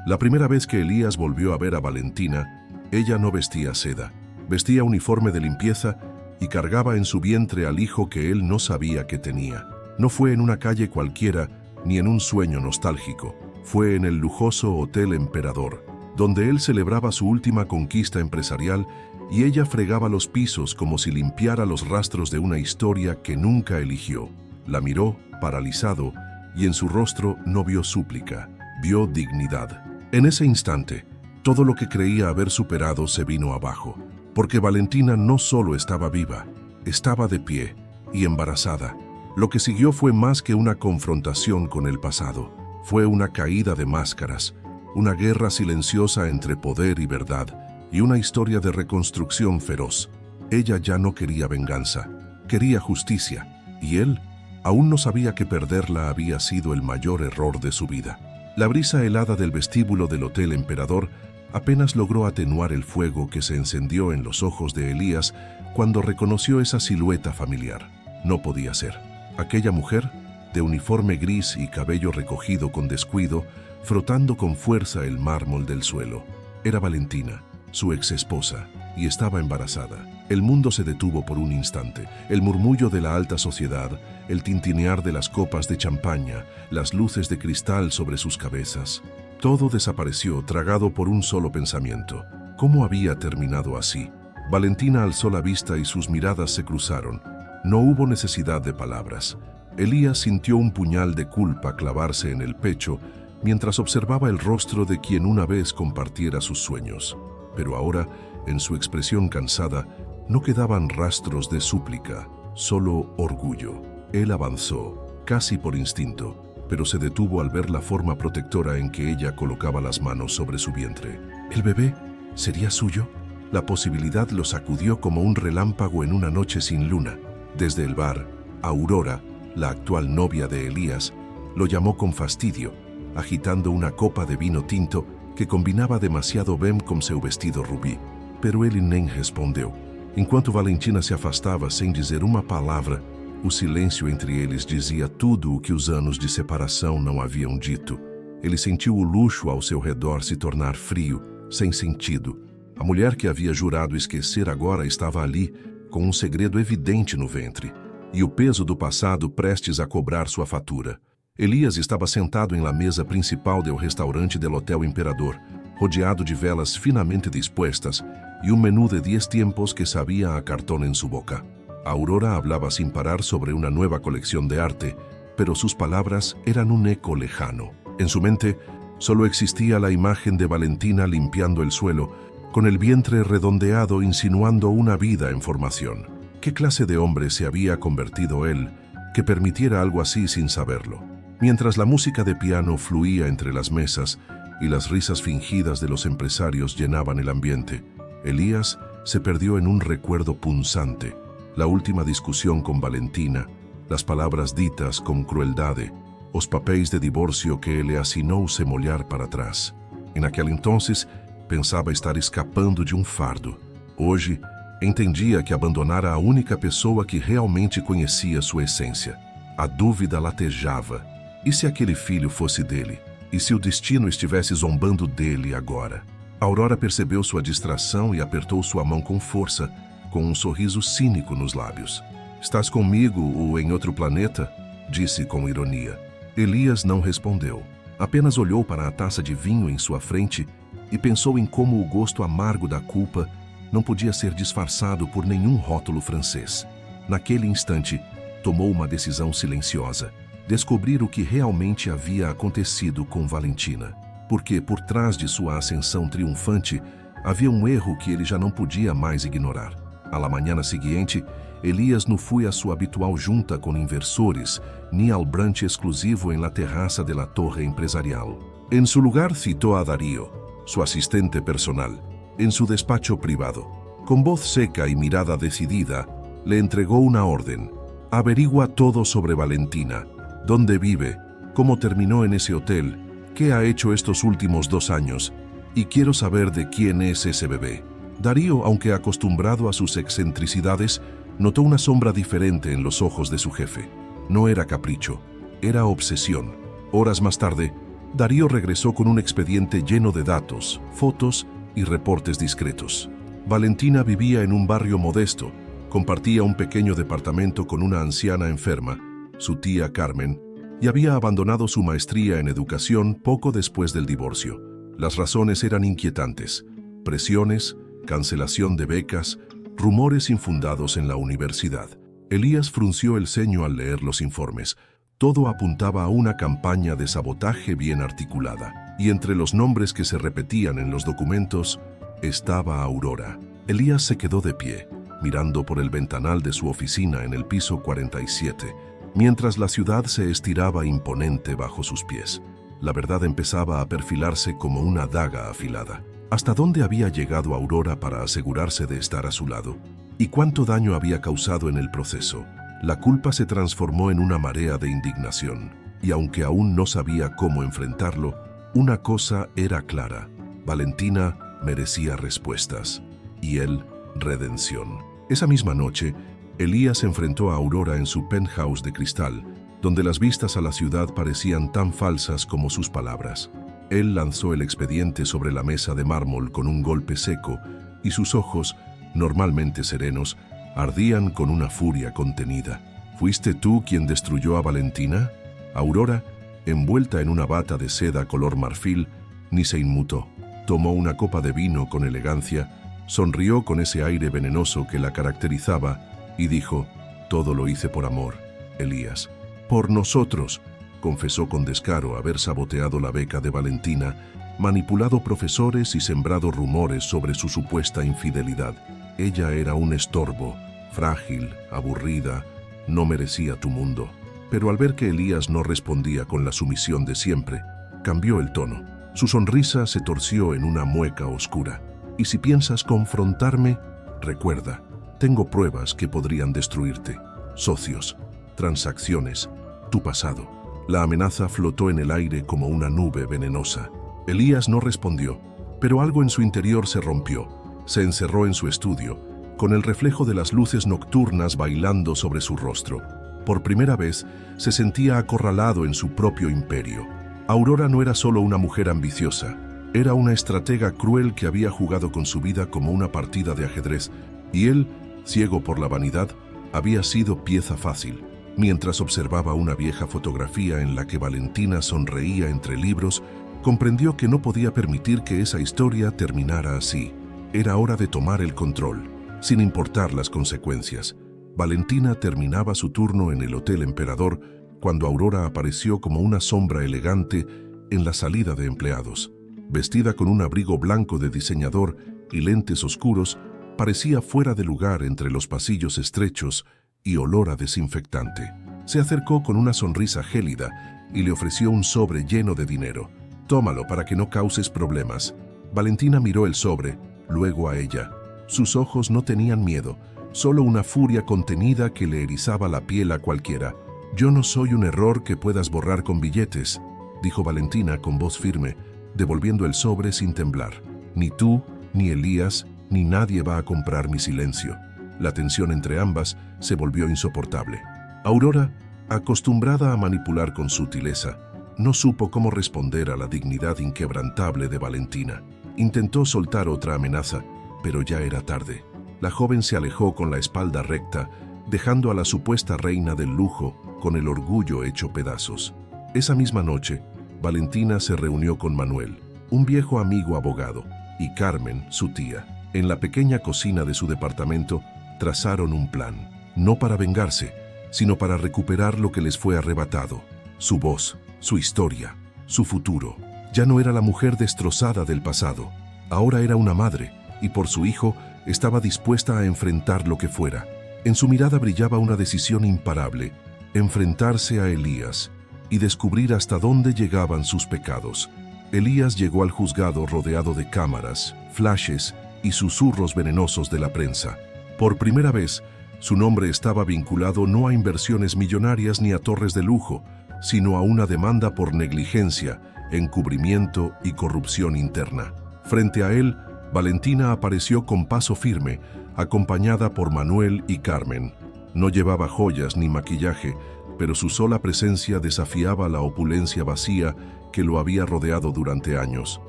La primera vez que Elías volvió a ver a Valentina, ella no vestía seda, vestía uniforme de limpieza y cargaba en su vientre al hijo que él no sabía que tenía. No fue en una calle cualquiera ni en un sueño nostálgico, fue en el lujoso Hotel Emperador, donde él celebraba su última conquista empresarial y ella fregaba los pisos como si limpiara los rastros de una historia que nunca eligió. La miró, paralizado, y en su rostro no vio súplica, vio dignidad. En ese instante, todo lo que creía haber superado se vino abajo, porque Valentina no solo estaba viva, estaba de pie y embarazada. Lo que siguió fue más que una confrontación con el pasado, fue una caída de máscaras, una guerra silenciosa entre poder y verdad, y una historia de reconstrucción feroz. Ella ya no quería venganza, quería justicia, y él aún no sabía que perderla había sido el mayor error de su vida. La brisa helada del vestíbulo del Hotel Emperador apenas logró atenuar el fuego que se encendió en los ojos de Elías cuando reconoció esa silueta familiar. No podía ser. Aquella mujer, de uniforme gris y cabello recogido con descuido, frotando con fuerza el mármol del suelo. Era Valentina, su ex esposa, y estaba embarazada. El mundo se detuvo por un instante. El murmullo de la alta sociedad, el tintinear de las copas de champaña, las luces de cristal sobre sus cabezas. Todo desapareció, tragado por un solo pensamiento. ¿Cómo había terminado así? Valentina alzó la vista y sus miradas se cruzaron. No hubo necesidad de palabras. Elías sintió un puñal de culpa clavarse en el pecho mientras observaba el rostro de quien una vez compartiera sus sueños. Pero ahora, en su expresión cansada, no quedaban rastros de súplica, solo orgullo. Él avanzó, casi por instinto, pero se detuvo al ver la forma protectora en que ella colocaba las manos sobre su vientre. ¿El bebé sería suyo? La posibilidad lo sacudió como un relámpago en una noche sin luna. Desde el bar, Aurora, la actual novia de Elías, lo llamó con fastidio, agitando una copa de vino tinto que combinava demasiado bem com seu vestido rubi. Pero ele nem respondeu. Enquanto Valentina se afastava sem dizer uma palavra, o silêncio entre eles dizia tudo o que os anos de separação não haviam dito. Ele sentiu o luxo ao seu redor se tornar frio, sem sentido. A mulher que havia jurado esquecer agora estava ali, com um segredo evidente no ventre, e o peso do passado prestes a cobrar sua fatura. Elías estava sentado em la mesa principal do restaurante del Hotel Emperador, rodeado de velas finamente dispuestas e um menú de 10 tiempos que sabía a cartón en su boca. Aurora hablaba sin parar sobre una nueva colección de arte, pero sus palabras eran un eco lejano. En su mente solo existía la imagen de Valentina limpiando el suelo, con el vientre redondeado insinuando una vida en formación. ¿Qué clase de hombre se había convertido él que permitiera algo así sin saberlo? Mientras la música de piano fluía entre las mesas y las risas fingidas de los empresarios llenaban el ambiente, Elías se perdió en un recuerdo punzante. La última discusión con Valentina, las palabras ditas con crueldade, os papéis de divorcio que ele assinou sem olhar para trás. Naquele entonces, pensava estar escapando de um fardo. Hoje, entendia que abandonara a única pessoa que realmente conhecia sua essência. A dúvida latejava. E se aquele filho fosse dele? E se o destino estivesse zombando dele agora? Aurora percebeu sua distração e apertou sua mão com força, com um sorriso cínico nos lábios. Estás comigo ou em outro planeta? Disse com ironia. Elías não respondeu. Apenas olhou para a taça de vinho em sua frente e pensou em como o gosto amargo da culpa não podia ser disfarçado por nenhum rótulo francês. Naquele instante, tomou uma decisão silenciosa. Descobrir o que realmente havia acontecido com Valentina. Porque, por trás de sua ascensão triunfante, havia um erro que ele já não podia mais ignorar. A la mañana seguinte, Elías não foi a sua habitual junta com inversores, ni al brunch exclusivo en la terraza de la torre empresarial. En su lugar citó a Darío, su asistente personal, en su despacho privado. Con voz seca y mirada decidida, le entregó una orden. Averigua todo sobre Valentina, dónde vive, cómo terminó en ese hotel, qué ha hecho estos últimos 2 años, y quiero saber de quién es ese bebé. Darío, aunque acostumbrado a sus excentricidades, notó una sombra diferente en los ojos de su jefe. No era capricho, era obsesión. Horas más tarde, Darío regresó con un expediente lleno de datos, fotos y reportes discretos. Valentina vivía en un barrio modesto, compartía un pequeño departamento con una anciana enferma, su tía Carmen, y había abandonado su maestría en educación poco después del divorcio. Las razones eran inquietantes: presiones, cancelación de becas, rumores infundados en la universidad. Elías frunció el ceño al leer los informes. Todo apuntaba a una campaña de sabotaje bien articulada, y entre los nombres que se repetían en los documentos estaba Aurora. Elías se quedó de pie, mirando por el ventanal de su oficina en el piso 47, mientras la ciudad se estiraba imponente bajo sus pies. La verdad empezaba a perfilarse como una daga afilada. ¿Hasta dónde había llegado Aurora para asegurarse de estar a su lado? ¿Y cuánto daño había causado en el proceso? La culpa se transformó en una marea de indignación, y aunque aún no sabía cómo enfrentarlo, una cosa era clara: Valentina merecía respuestas, y él, redención. Esa misma noche, Elías enfrentó a Aurora en su penthouse de cristal, donde las vistas a la ciudad parecían tan falsas como sus palabras. Él lanzó el expediente sobre la mesa de mármol con un golpe seco, y sus ojos, normalmente serenos, ardían con una furia contenida. ¿Fuiste tú quien destruyó a Valentina? Aurora, envuelta en una bata de seda color marfil, ni se inmutó. Tomó una copa de vino con elegancia, sonrió con ese aire venenoso que la caracterizaba y dijo: «Todo lo hice por amor, Elías». «Por nosotros», confesó con descaro haber saboteado la beca de Valentina, manipulado profesores y sembrado rumores sobre su supuesta infidelidad. Ella era un estorbo, frágil, aburrida, no merecía tu mundo. Pero al ver que Elías no respondía con la sumisión de siempre, cambió el tono. Su sonrisa se torció en una mueca oscura. «Y si piensas confrontarme, recuerda, tengo pruebas que podrían destruirte. Socios, transacciones, tu pasado». La amenaza flotó en el aire como una nube venenosa. Elías no respondió, pero algo en su interior se rompió. Se encerró en su estudio, con el reflejo de las luces nocturnas bailando sobre su rostro. Por primera vez, se sentía acorralado en su propio imperio. Aurora no era solo una mujer ambiciosa, era una estratega cruel que había jugado con su vida como una partida de ajedrez, y él, ciego por la vanidad, había sido pieza fácil. Mientras observaba una vieja fotografía en la que Valentina sonreía entre libros, comprendió que no podía permitir que esa historia terminara así. Era hora de tomar el control, sin importar las consecuencias. Valentina terminaba su turno en el Hotel Emperador cuando Aurora apareció como una sombra elegante en la salida de empleados. Vestida con un abrigo blanco de diseñador y lentes oscuros, parecía fuera de lugar entre los pasillos estrechos y olor a desinfectante. Se acercó con una sonrisa gélida y le ofreció un sobre lleno de dinero. «Tómalo para que no causes problemas». Valentina miró el sobre, luego a ella. Sus ojos no tenían miedo, solo una furia contenida que le erizaba la piel a cualquiera. «Yo no soy un error que puedas borrar con billetes», dijo Valentina con voz firme, devolviendo el sobre sin temblar. «Ni tú, ni Elías, ni nadie va a comprar mi silencio». La tensión entre ambas se volvió insoportable. Aurora, acostumbrada a manipular con sutileza, no supo cómo responder a la dignidad inquebrantable de Valentina. Intentó soltar otra amenaza, pero ya era tarde. La joven se alejó con la espalda recta, dejando a la supuesta reina del lujo con el orgullo hecho pedazos. Esa misma noche, Valentina se reunió con Manuel, un viejo amigo abogado, y Carmen, su tía. En la pequeña cocina de su departamento, trazaron un plan, no para vengarse, sino para recuperar lo que les fue arrebatado: su voz, su historia, su futuro. Ya no era la mujer destrozada del pasado, ahora era una madre, y por su hijo estaba dispuesta a enfrentar lo que fuera. En su mirada brillaba una decisión imparable: enfrentarse a Elías y descubrir hasta dónde llegaban sus pecados. Elías llegó al juzgado rodeado de cámaras, flashes y susurros venenosos de la prensa. Por primera vez, su nombre estaba vinculado no a inversiones millonarias ni a torres de lujo, sino a una demanda por negligencia, encubrimiento y corrupción interna. Frente a él, Valentina apareció con paso firme, acompañada por Manuel y Carmen. No llevaba joyas ni maquillaje, pero su sola presencia desafiaba la opulencia vacía que lo había rodeado durante años.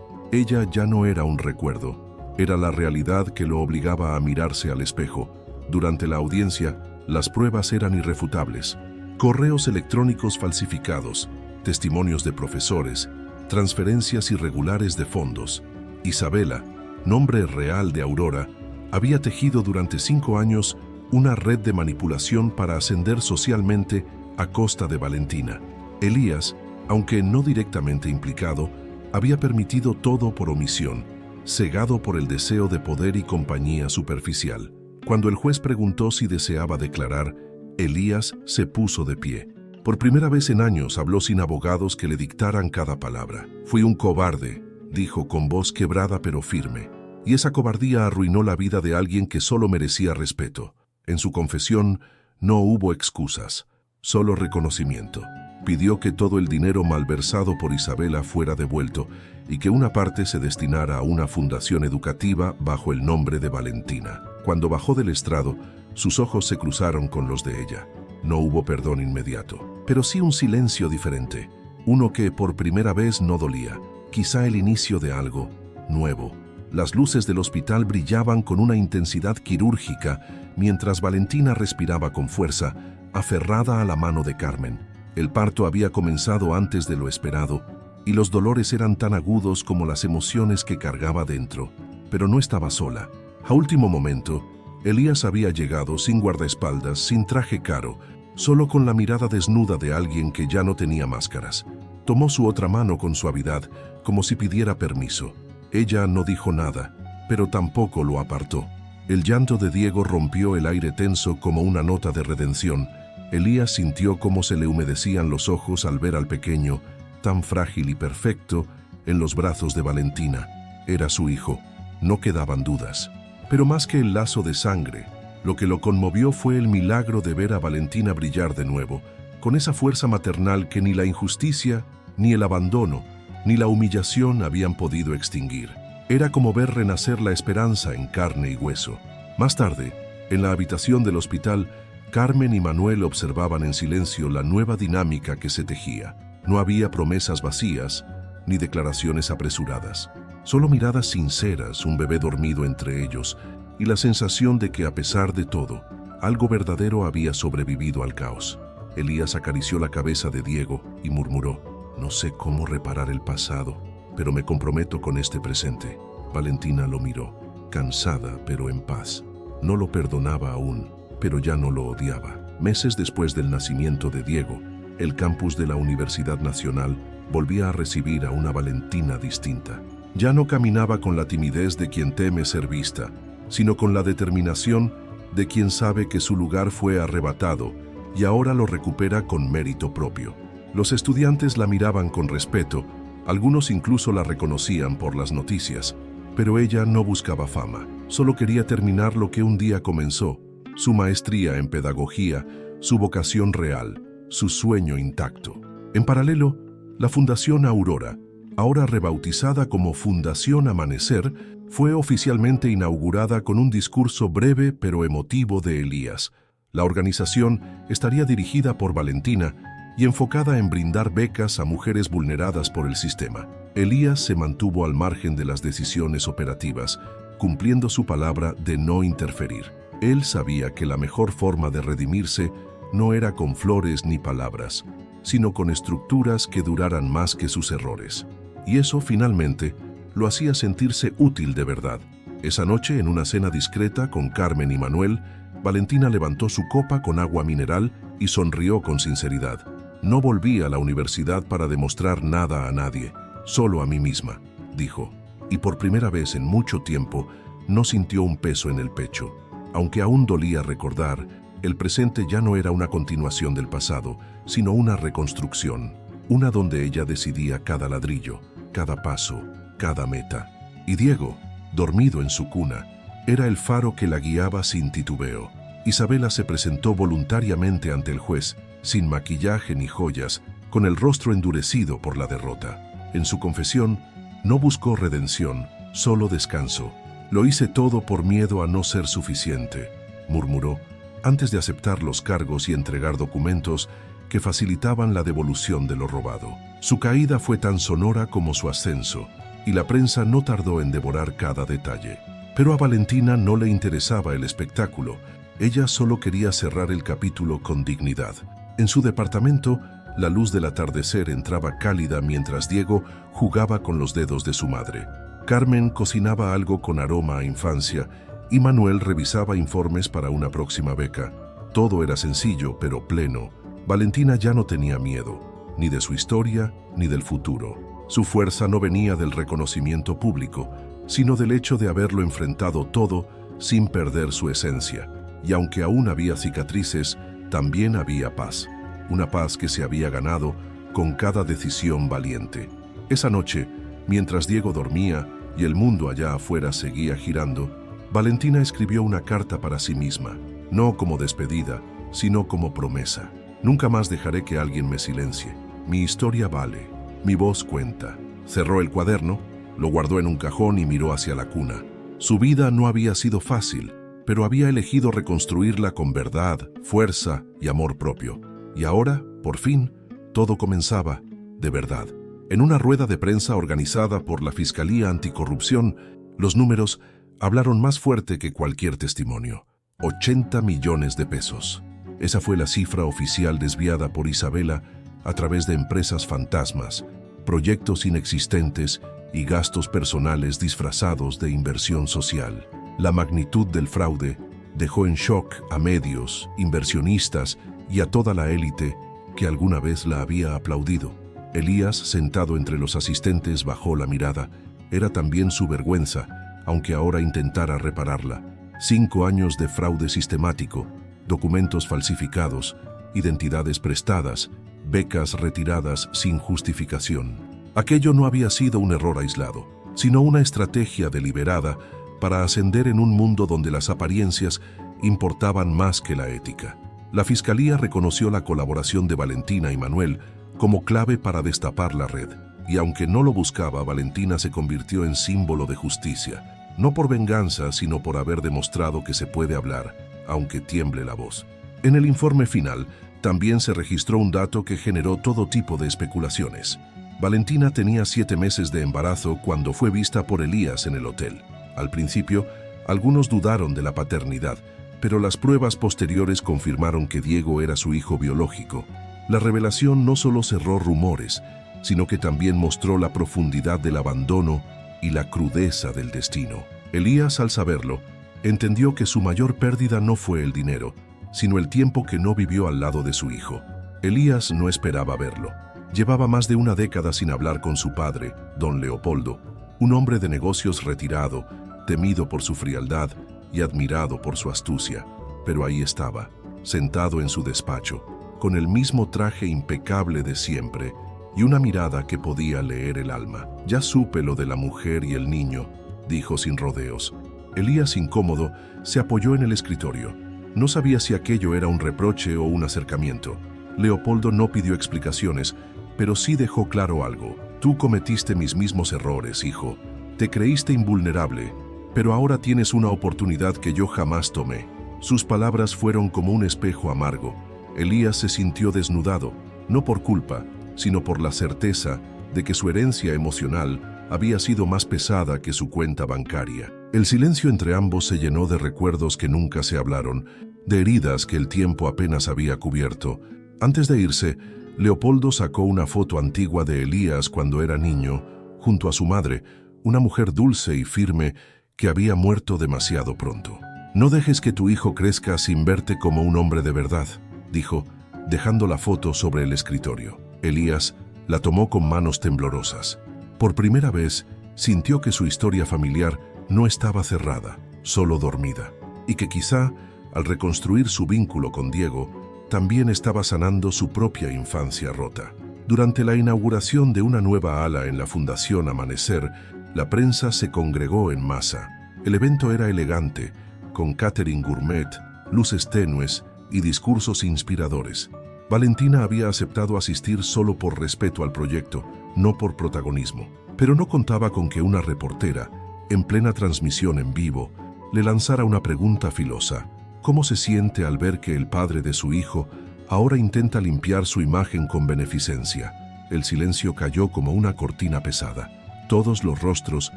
Ella ya no era un recuerdo, era la realidad que lo obligaba a mirarse al espejo. Durante la audiencia, las pruebas eran irrefutables. Correos electrónicos falsificados, testimonios de profesores, transferencias irregulares de fondos. Isabela, nombre real de Aurora, había tejido durante 5 años una red de manipulación para ascender socialmente a costa de Valentina. Elías, aunque no directamente implicado, había permitido todo por omisión, cegado por el deseo de poder y compañía superficial. Cuando el juez preguntó si deseaba declarar, Elías se puso de pie. Por primera vez en años habló sin abogados que le dictaran cada palabra. «Fui un cobarde», dijo con voz quebrada pero firme. Y esa cobardía arruinó la vida de alguien que solo merecía respeto. En su confesión no hubo excusas, solo reconocimiento. Pidió que todo el dinero malversado por Isabela fuera devuelto y que una parte se destinara a una fundación educativa bajo el nombre de Valentina. Cuando bajó del estrado, sus ojos se cruzaron con los de ella. No hubo perdón inmediato, pero sí un silencio diferente, uno que por primera vez no dolía, quizá el inicio de algo nuevo. Las luces del hospital brillaban con una intensidad quirúrgica mientras Valentina respiraba con fuerza, aferrada a la mano de Carmen. El parto había comenzado antes de lo esperado y los dolores eran tan agudos como las emociones que cargaba dentro. Pero no estaba sola. A último momento, Elías había llegado sin guardaespaldas, sin traje caro, solo con la mirada desnuda de alguien que ya no tenía máscaras. Tomó su otra mano con suavidad, como si pidiera permiso. Ella no dijo nada, pero tampoco lo apartó. El llanto de Diego rompió el aire tenso como una nota de redención. Elías sintió cómo se le humedecían los ojos al ver al pequeño, tan frágil y perfecto, en los brazos de Valentina. Era su hijo, no quedaban dudas. Pero más que el lazo de sangre, lo que lo conmovió fue el milagro de ver a Valentina brillar de nuevo, con esa fuerza maternal que ni la injusticia, ni el abandono, ni la humillación habían podido extinguir. Era como ver renacer la esperanza en carne y hueso. Más tarde, en la habitación del hospital, Carmen y Manuel observaban en silencio la nueva dinámica que se tejía. No había promesas vacías, ni declaraciones apresuradas. Solo miradas sinceras, un bebé dormido entre ellos, y la sensación de que a pesar de todo, algo verdadero había sobrevivido al caos. Elías acarició la cabeza de Diego y murmuró: «No sé cómo reparar el pasado, pero me comprometo con este presente». Valentina lo miró, cansada pero en paz. No lo perdonaba aún, pero ya no lo odiaba. Meses después del nacimiento de Diego, el campus de la Universidad Nacional volvía a recibir a una Valentina distinta. Ya no caminaba con la timidez de quien teme ser vista, sino con la determinación de quien sabe que su lugar fue arrebatado y ahora lo recupera con mérito propio. Los estudiantes la miraban con respeto, algunos incluso la reconocían por las noticias, pero ella no buscaba fama, solo quería terminar lo que un día comenzó, su maestría en pedagogía, su vocación real, su sueño intacto. En paralelo, la Fundación Aurora, ahora rebautizada como Fundación Amanecer, fue oficialmente inaugurada con un discurso breve pero emotivo de Elías. La organización estaría dirigida por Valentina y enfocada en brindar becas a mujeres vulneradas por el sistema. Elías se mantuvo al margen de las decisiones operativas, cumpliendo su palabra de no interferir. Él sabía que la mejor forma de redimirse no era con flores ni palabras, sino con estructuras que duraran más que sus errores. Y eso, finalmente, lo hacía sentirse útil de verdad. Esa noche, en una cena discreta con Carmen y Manuel, Valentina levantó su copa con agua mineral y sonrió con sinceridad. «No volví a la universidad para demostrar nada a nadie, solo a mí misma», dijo. Y por primera vez en mucho tiempo, no sintió un peso en el pecho. Aunque aún dolía recordar, el presente ya no era una continuación del pasado, sino una reconstrucción, una donde ella decidía cada ladrillo, cada paso, cada meta. Y Diego, dormido en su cuna, era el faro que la guiaba sin titubeo. Isabela se presentó voluntariamente ante el juez, sin maquillaje ni joyas, con el rostro endurecido por la derrota. En su confesión, no buscó redención, solo descanso. «Lo hice todo por miedo a no ser suficiente», murmuró. Antes de aceptar los cargos y entregar documentos, que facilitaban la devolución de lo robado. Su caída fue tan sonora como su ascenso, y la prensa no tardó en devorar cada detalle. Pero a Valentina no le interesaba el espectáculo. Ella solo quería cerrar el capítulo con dignidad. En su departamento, la luz del atardecer entraba cálida mientras Diego jugaba con los dedos de su madre. Carmen cocinaba algo con aroma a infancia y Manuel revisaba informes para una próxima beca. Todo era sencillo, pero pleno. Valentina ya no tenía miedo, ni de su historia, ni del futuro. Su fuerza no venía del reconocimiento público, sino del hecho de haberlo enfrentado todo sin perder su esencia. Y aunque aún había cicatrices, también había paz. Una paz que se había ganado con cada decisión valiente. Esa noche, mientras Diego dormía y el mundo allá afuera seguía girando, Valentina escribió una carta para sí misma, no como despedida, sino como promesa. Nunca más dejaré que alguien me silencie. Mi historia vale, mi voz cuenta. Cerró el cuaderno, lo guardó en un cajón y miró hacia la cuna. Su vida no había sido fácil, pero había elegido reconstruirla con verdad, fuerza y amor propio. Y ahora, por fin, todo comenzaba de verdad. En una rueda de prensa organizada por la Fiscalía Anticorrupción, los números hablaron más fuerte que cualquier testimonio. 80 millones de pesos. Esa fue la cifra oficial desviada por Isabela a través de empresas fantasmas, proyectos inexistentes y gastos personales disfrazados de inversión social. La magnitud del fraude dejó en shock a medios, inversionistas y a toda la élite que alguna vez la había aplaudido. Elías, sentado entre los asistentes, bajó la mirada. Era también su vergüenza, aunque ahora intentara repararla. 5 años de fraude sistemático, documentos falsificados, identidades prestadas, becas retiradas sin justificación. Aquello no había sido un error aislado, sino una estrategia deliberada para ascender en un mundo donde las apariencias importaban más que la ética. La Fiscalía reconoció la colaboración de Valentina y Manuel como clave para destapar la red, y aunque no lo buscaba, Valentina se convirtió en símbolo de justicia, no por venganza, sino por haber demostrado que se puede hablar, aunque tiemble la voz. En el informe final, también se registró un dato que generó todo tipo de especulaciones. Valentina tenía 7 meses de embarazo cuando fue vista por Elías en el hotel. Al principio, algunos dudaron de la paternidad, pero las pruebas posteriores confirmaron que Diego era su hijo biológico. La revelación no solo cerró rumores, sino que también mostró la profundidad del abandono y la crudeza del destino. Elías, al saberlo, entendió que su mayor pérdida no fue el dinero, sino el tiempo que no vivió al lado de su hijo. Elías no esperaba verlo. Llevaba más de una década sin hablar con su padre, don Leopoldo, un hombre de negocios retirado, temido por su frialdad y admirado por su astucia. Pero ahí estaba, sentado en su despacho, con el mismo traje impecable de siempre y una mirada que podía leer el alma. «Ya supe lo de la mujer y el niño», dijo sin rodeos. Elías, incómodo, se apoyó en el escritorio. No sabía si aquello era un reproche o un acercamiento. Leopoldo no pidió explicaciones, pero sí dejó claro algo. «Tú cometiste mis mismos errores, hijo. Te creíste invulnerable, pero ahora tienes una oportunidad que yo jamás tomé». Sus palabras fueron como un espejo amargo. Elías se sintió desnudado, no por culpa, sino por la certeza de que su herencia emocional había sido más pesada que su cuenta bancaria. El silencio entre ambos se llenó de recuerdos que nunca se hablaron, de heridas que el tiempo apenas había cubierto. Antes de irse, Leopoldo sacó una foto antigua de Elías cuando era niño, junto a su madre, una mujer dulce y firme que había muerto demasiado pronto. «No dejes que tu hijo crezca sin verte como un hombre de verdad», dijo, dejando la foto sobre el escritorio. Elías la tomó con manos temblorosas. Por primera vez, sintió que su historia familiar no estaba cerrada, solo dormida, y que quizá, al reconstruir su vínculo con Diego, también estaba sanando su propia infancia rota. Durante la inauguración de una nueva ala en la Fundación Amanecer, la prensa se congregó en masa. El evento era elegante, con catering gourmet, luces tenues y discursos inspiradores. Valentina había aceptado asistir solo por respeto al proyecto, no por protagonismo. Pero no contaba con que una reportera, en plena transmisión en vivo, le lanzara una pregunta filosa. ¿Cómo se siente al ver que el padre de su hijo Ahora intenta limpiar su imagen con beneficencia. El silencio cayó como una cortina pesada. Todos los rostros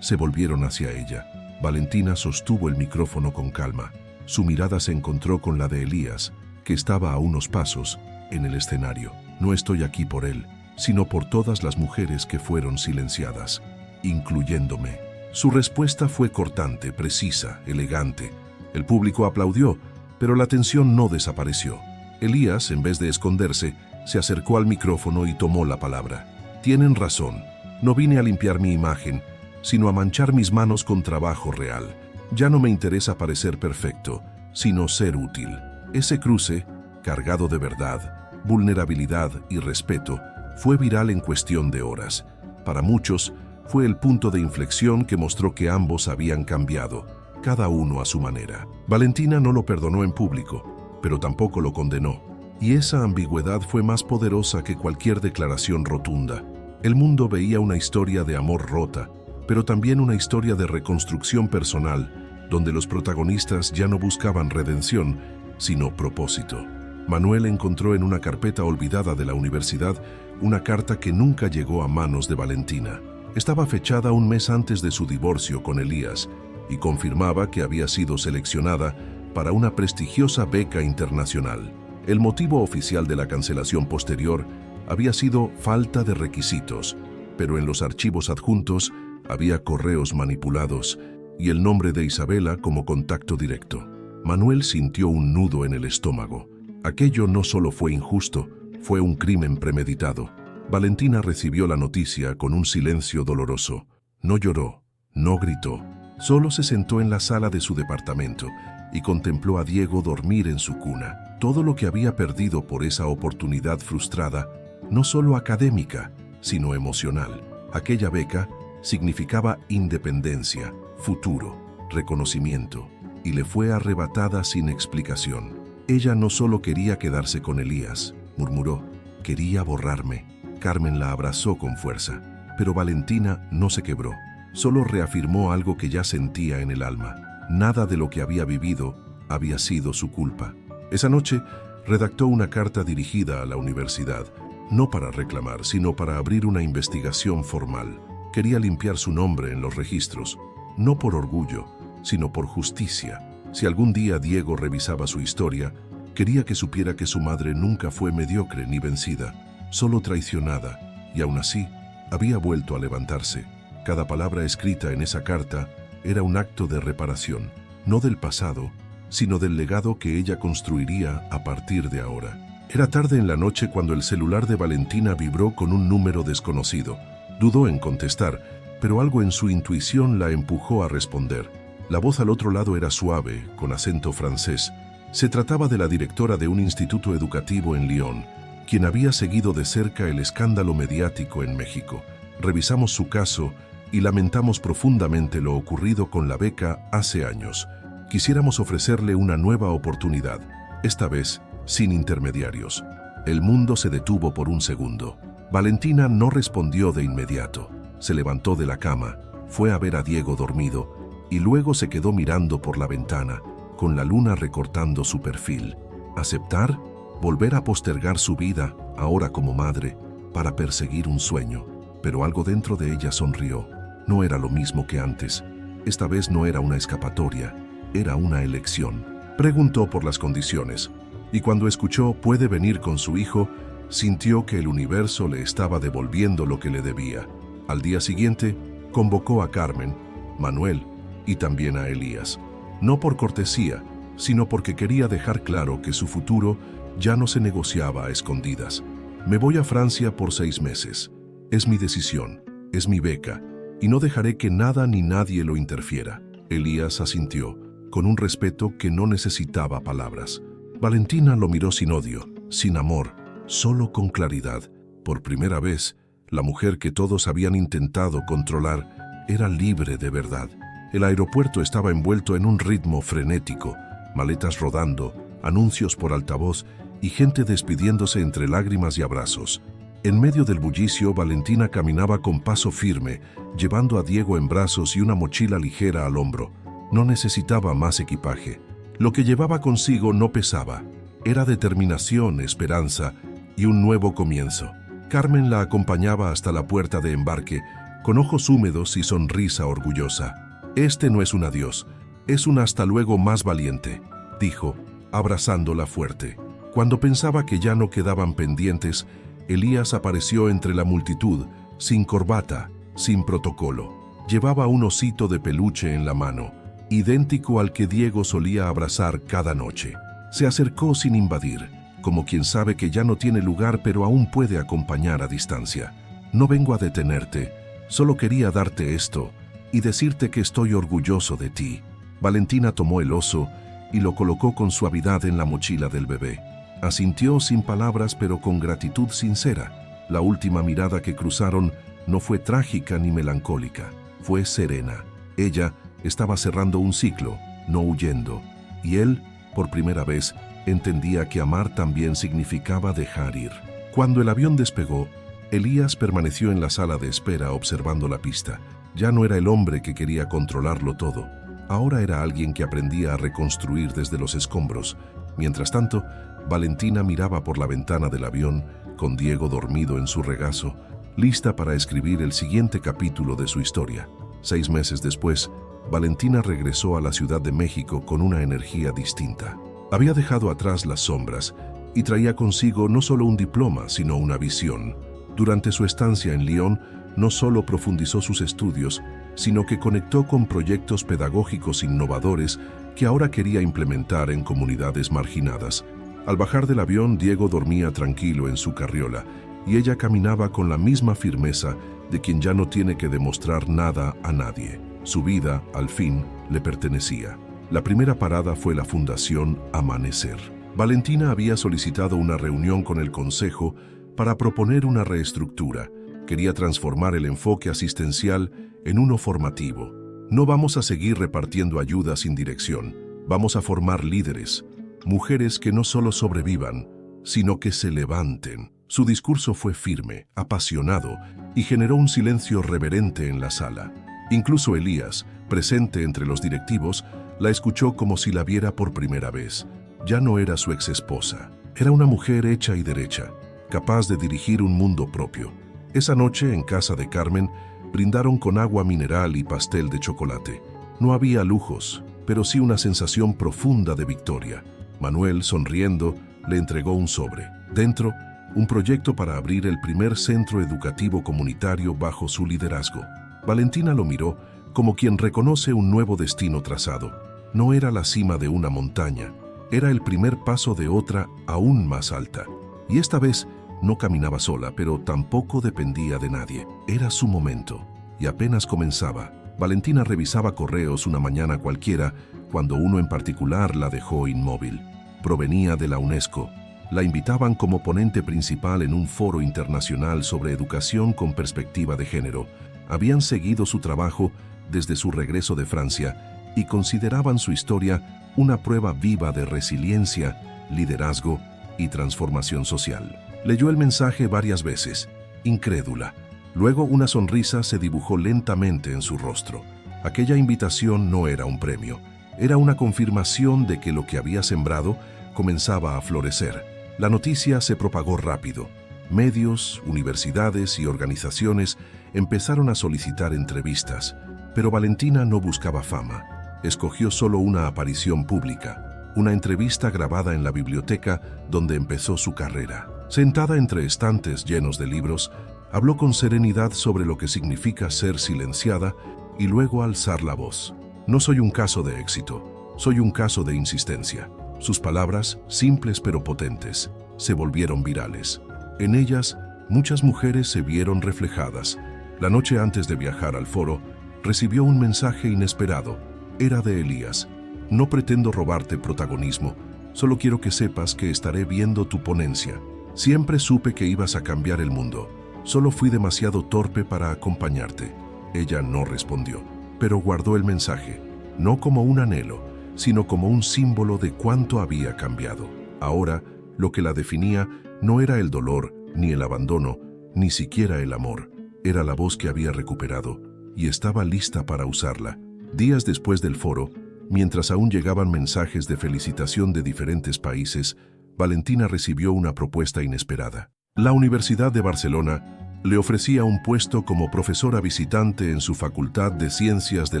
se volvieron hacia ella. Valentina sostuvo el micrófono con calma. Su mirada se encontró con la de Elías, que estaba a unos pasos en el escenario. No estoy aquí por él, sino por todas las mujeres que fueron silenciadas, incluyéndome. Su respuesta fue cortante, precisa, elegante. El público aplaudió, pero la tensión no desapareció. Elías, en vez de esconderse, se acercó al micrófono y tomó la palabra. Tienen razón. No vine a limpiar mi imagen, sino a manchar mis manos con trabajo real. Ya no me interesa parecer perfecto, sino ser útil. Ese cruce, cargado de verdad, vulnerabilidad y respeto, fue viral en cuestión de horas. Para muchos, fue el punto de inflexión que mostró que ambos habían cambiado, cada uno a su manera. Valentina no lo perdonó en público, pero tampoco lo condenó. Y esa ambigüedad fue más poderosa que cualquier declaración rotunda. El mundo veía una historia de amor rota, pero también una historia de reconstrucción personal, donde los protagonistas ya no buscaban redención, sino propósito. Manuel encontró en una carpeta olvidada de la universidad una carta que nunca llegó a manos de Valentina. Estaba fechada un mes antes de su divorcio con Elías y confirmaba que había sido seleccionada para una prestigiosa beca internacional. El motivo oficial de la cancelación posterior había sido falta de requisitos, pero en los archivos adjuntos había correos manipulados y el nombre de Isabela como contacto directo. Manuel sintió un nudo en el estómago. Aquello no solo fue injusto, fue un crimen premeditado. Valentina recibió la noticia con un silencio doloroso. No lloró, no gritó, solo se sentó en la sala de su departamento y contempló a Diego dormir en su cuna. Todo lo que había perdido por esa oportunidad frustrada, no solo académica, sino emocional. Aquella beca significaba independencia, futuro, reconocimiento, y le fue arrebatada sin explicación. Ella no solo quería quedarse con Elías, murmuró, quería borrarme. Carmen la abrazó con fuerza, pero Valentina no se quebró. Solo reafirmó algo que ya sentía en el alma. Nada de lo que había vivido había sido su culpa. Esa noche redactó una carta dirigida a la universidad, no para reclamar, sino para abrir una investigación formal. Quería limpiar su nombre en los registros, no por orgullo, sino por justicia. Si algún día Diego revisaba su historia, quería que supiera que su madre nunca fue mediocre ni vencida, solo traicionada, y aún así había vuelto a levantarse. Cada palabra escrita en esa carta era un acto de reparación, no del pasado, sino del legado que ella construiría a partir de ahora. Era tarde en la noche cuando el celular de Valentina vibró con un número desconocido. Dudó en contestar, pero algo en su intuición la empujó a responder. La voz al otro lado era suave, con acento francés. Se trataba de la directora de un instituto educativo en Lyon, quien había seguido de cerca el escándalo mediático en México. Revisamos su caso y lamentamos profundamente lo ocurrido con la beca hace años. Quisiéramos ofrecerle una nueva oportunidad, esta vez sin intermediarios. El mundo se detuvo por un segundo. Valentina no respondió de inmediato. Se levantó de la cama, fue a ver a Diego dormido y luego se quedó mirando por la ventana, con la luna recortando su perfil. ¿Aceptar? Volver a postergar su vida, ahora como madre, para perseguir un sueño. Pero algo dentro de ella sonrió. No era lo mismo que antes. Esta vez no era una escapatoria, era una elección. Preguntó por las condiciones, y cuando escuchó puede venir con su hijo, sintió que el universo le estaba devolviendo lo que le debía. Al día siguiente, convocó a Carmen, Manuel y también a Elías. No por cortesía, sino porque quería dejar claro que su futuro ya no se negociaba a escondidas. Me voy a Francia por 6 meses. Es mi decisión, es mi beca, y no dejaré que nada ni nadie lo interfiera. Elías asintió, con un respeto que no necesitaba palabras. Valentina lo miró sin odio, sin amor, solo con claridad. Por primera vez, la mujer que todos habían intentado controlar era libre de verdad. El aeropuerto estaba envuelto en un ritmo frenético, maletas rodando, anuncios por altavoz y gente despidiéndose entre lágrimas y abrazos. En medio del bullicio, Valentina caminaba con paso firme, llevando a Diego en brazos y una mochila ligera al hombro. No necesitaba más equipaje. Lo que llevaba consigo no pesaba. Era determinación, esperanza y un nuevo comienzo. Carmen la acompañaba hasta la puerta de embarque, con ojos húmedos y sonrisa orgullosa. «Este no es un adiós, es un hasta luego más valiente», dijo, abrazándola fuerte. Cuando pensaba que ya no quedaban pendientes, Elías apareció entre la multitud, sin corbata, sin protocolo. Llevaba un osito de peluche en la mano, idéntico al que Diego solía abrazar cada noche. Se acercó sin invadir, como quien sabe que ya no tiene lugar pero aún puede acompañar a distancia. «No vengo a detenerte, solo quería darte esto y decirte que estoy orgulloso de ti». Valentina tomó el oso y lo colocó con suavidad en la mochila del bebé. Asintió sin palabras pero con gratitud sincera. La última mirada que cruzaron no fue trágica ni melancólica, fue serena. Ella estaba cerrando un ciclo, no huyendo, y él, por primera vez, entendía que amar también significaba dejar ir. Cuando el avión despegó, Elías permaneció en la sala de espera observando la pista. Ya no era el hombre que quería controlarlo todo. Ahora era alguien que aprendía a reconstruir desde los escombros. Mientras tanto, Valentina miraba por la ventana del avión, con Diego dormido en su regazo, lista para escribir el siguiente capítulo de su historia. 6 meses después, Valentina regresó a la Ciudad de México con una energía distinta. Había dejado atrás las sombras y traía consigo no solo un diploma, sino una visión. Durante su estancia en Lyon, no solo profundizó sus estudios, sino que conectó con proyectos pedagógicos innovadores que ahora quería implementar en comunidades marginadas. Al bajar del avión, Diego dormía tranquilo en su carriola y ella caminaba con la misma firmeza de quien ya no tiene que demostrar nada a nadie. Su vida, al fin, le pertenecía. La primera parada fue la Fundación Amanecer. Valentina había solicitado una reunión con el Consejo para proponer una reestructura. Quería transformar el enfoque asistencial en uno formativo. No vamos a seguir repartiendo ayuda sin dirección. Vamos a formar líderes, mujeres que no solo sobrevivan, sino que se levanten. Su discurso fue firme, apasionado y generó un silencio reverente en la sala. Incluso Elías, presente entre los directivos, la escuchó como si la viera por primera vez. Ya no era su exesposa. Era una mujer hecha y derecha, capaz de dirigir un mundo propio. Esa noche, en casa de Carmen, brindaron con agua mineral y pastel de chocolate. No había lujos, pero sí una sensación profunda de victoria. Manuel, sonriendo, le entregó un sobre. Dentro, un proyecto para abrir el primer centro educativo comunitario bajo su liderazgo. Valentina lo miró como quien reconoce un nuevo destino trazado. No era la cima de una montaña, era el primer paso de otra aún más alta. Y esta vez no caminaba sola, pero tampoco dependía de nadie. Era su momento, y apenas comenzaba. Valentina revisaba correos una mañana cualquiera, cuando uno en particular la dejó inmóvil. Provenía de la UNESCO. La invitaban como ponente principal en un foro internacional sobre educación con perspectiva de género. Habían seguido su trabajo desde su regreso de Francia y consideraban su historia una prueba viva de resiliencia, liderazgo y transformación social. Leyó el mensaje varias veces, incrédula. Luego una sonrisa se dibujó lentamente en su rostro. Aquella invitación no era un premio, era una confirmación de que lo que había sembrado comenzaba a florecer. La noticia se propagó rápido. Medios, universidades y organizaciones empezaron a solicitar entrevistas, pero Valentina no buscaba fama. Escogió solo una aparición pública, una entrevista grabada en la biblioteca donde empezó su carrera. Sentada entre estantes llenos de libros, habló con serenidad sobre lo que significa ser silenciada y luego alzar la voz. No soy un caso de éxito, soy un caso de insistencia. Sus palabras, simples pero potentes, se volvieron virales. En ellas, muchas mujeres se vieron reflejadas. La noche antes de viajar al foro, recibió un mensaje inesperado. Era de Elías. No pretendo robarte protagonismo, solo quiero que sepas que estaré viendo tu ponencia. Siempre supe que ibas a cambiar el mundo. Solo fui demasiado torpe para acompañarte. Ella no respondió, pero guardó el mensaje, no como un anhelo, sino como un símbolo de cuánto había cambiado. Ahora, lo que la definía no era el dolor, ni el abandono, ni siquiera el amor. Era la voz que había recuperado y estaba lista para usarla. Días después del foro, mientras aún llegaban mensajes de felicitación de diferentes países, Valentina recibió una propuesta inesperada. La Universidad de Barcelona le ofrecía un puesto como profesora visitante en su Facultad de Ciencias de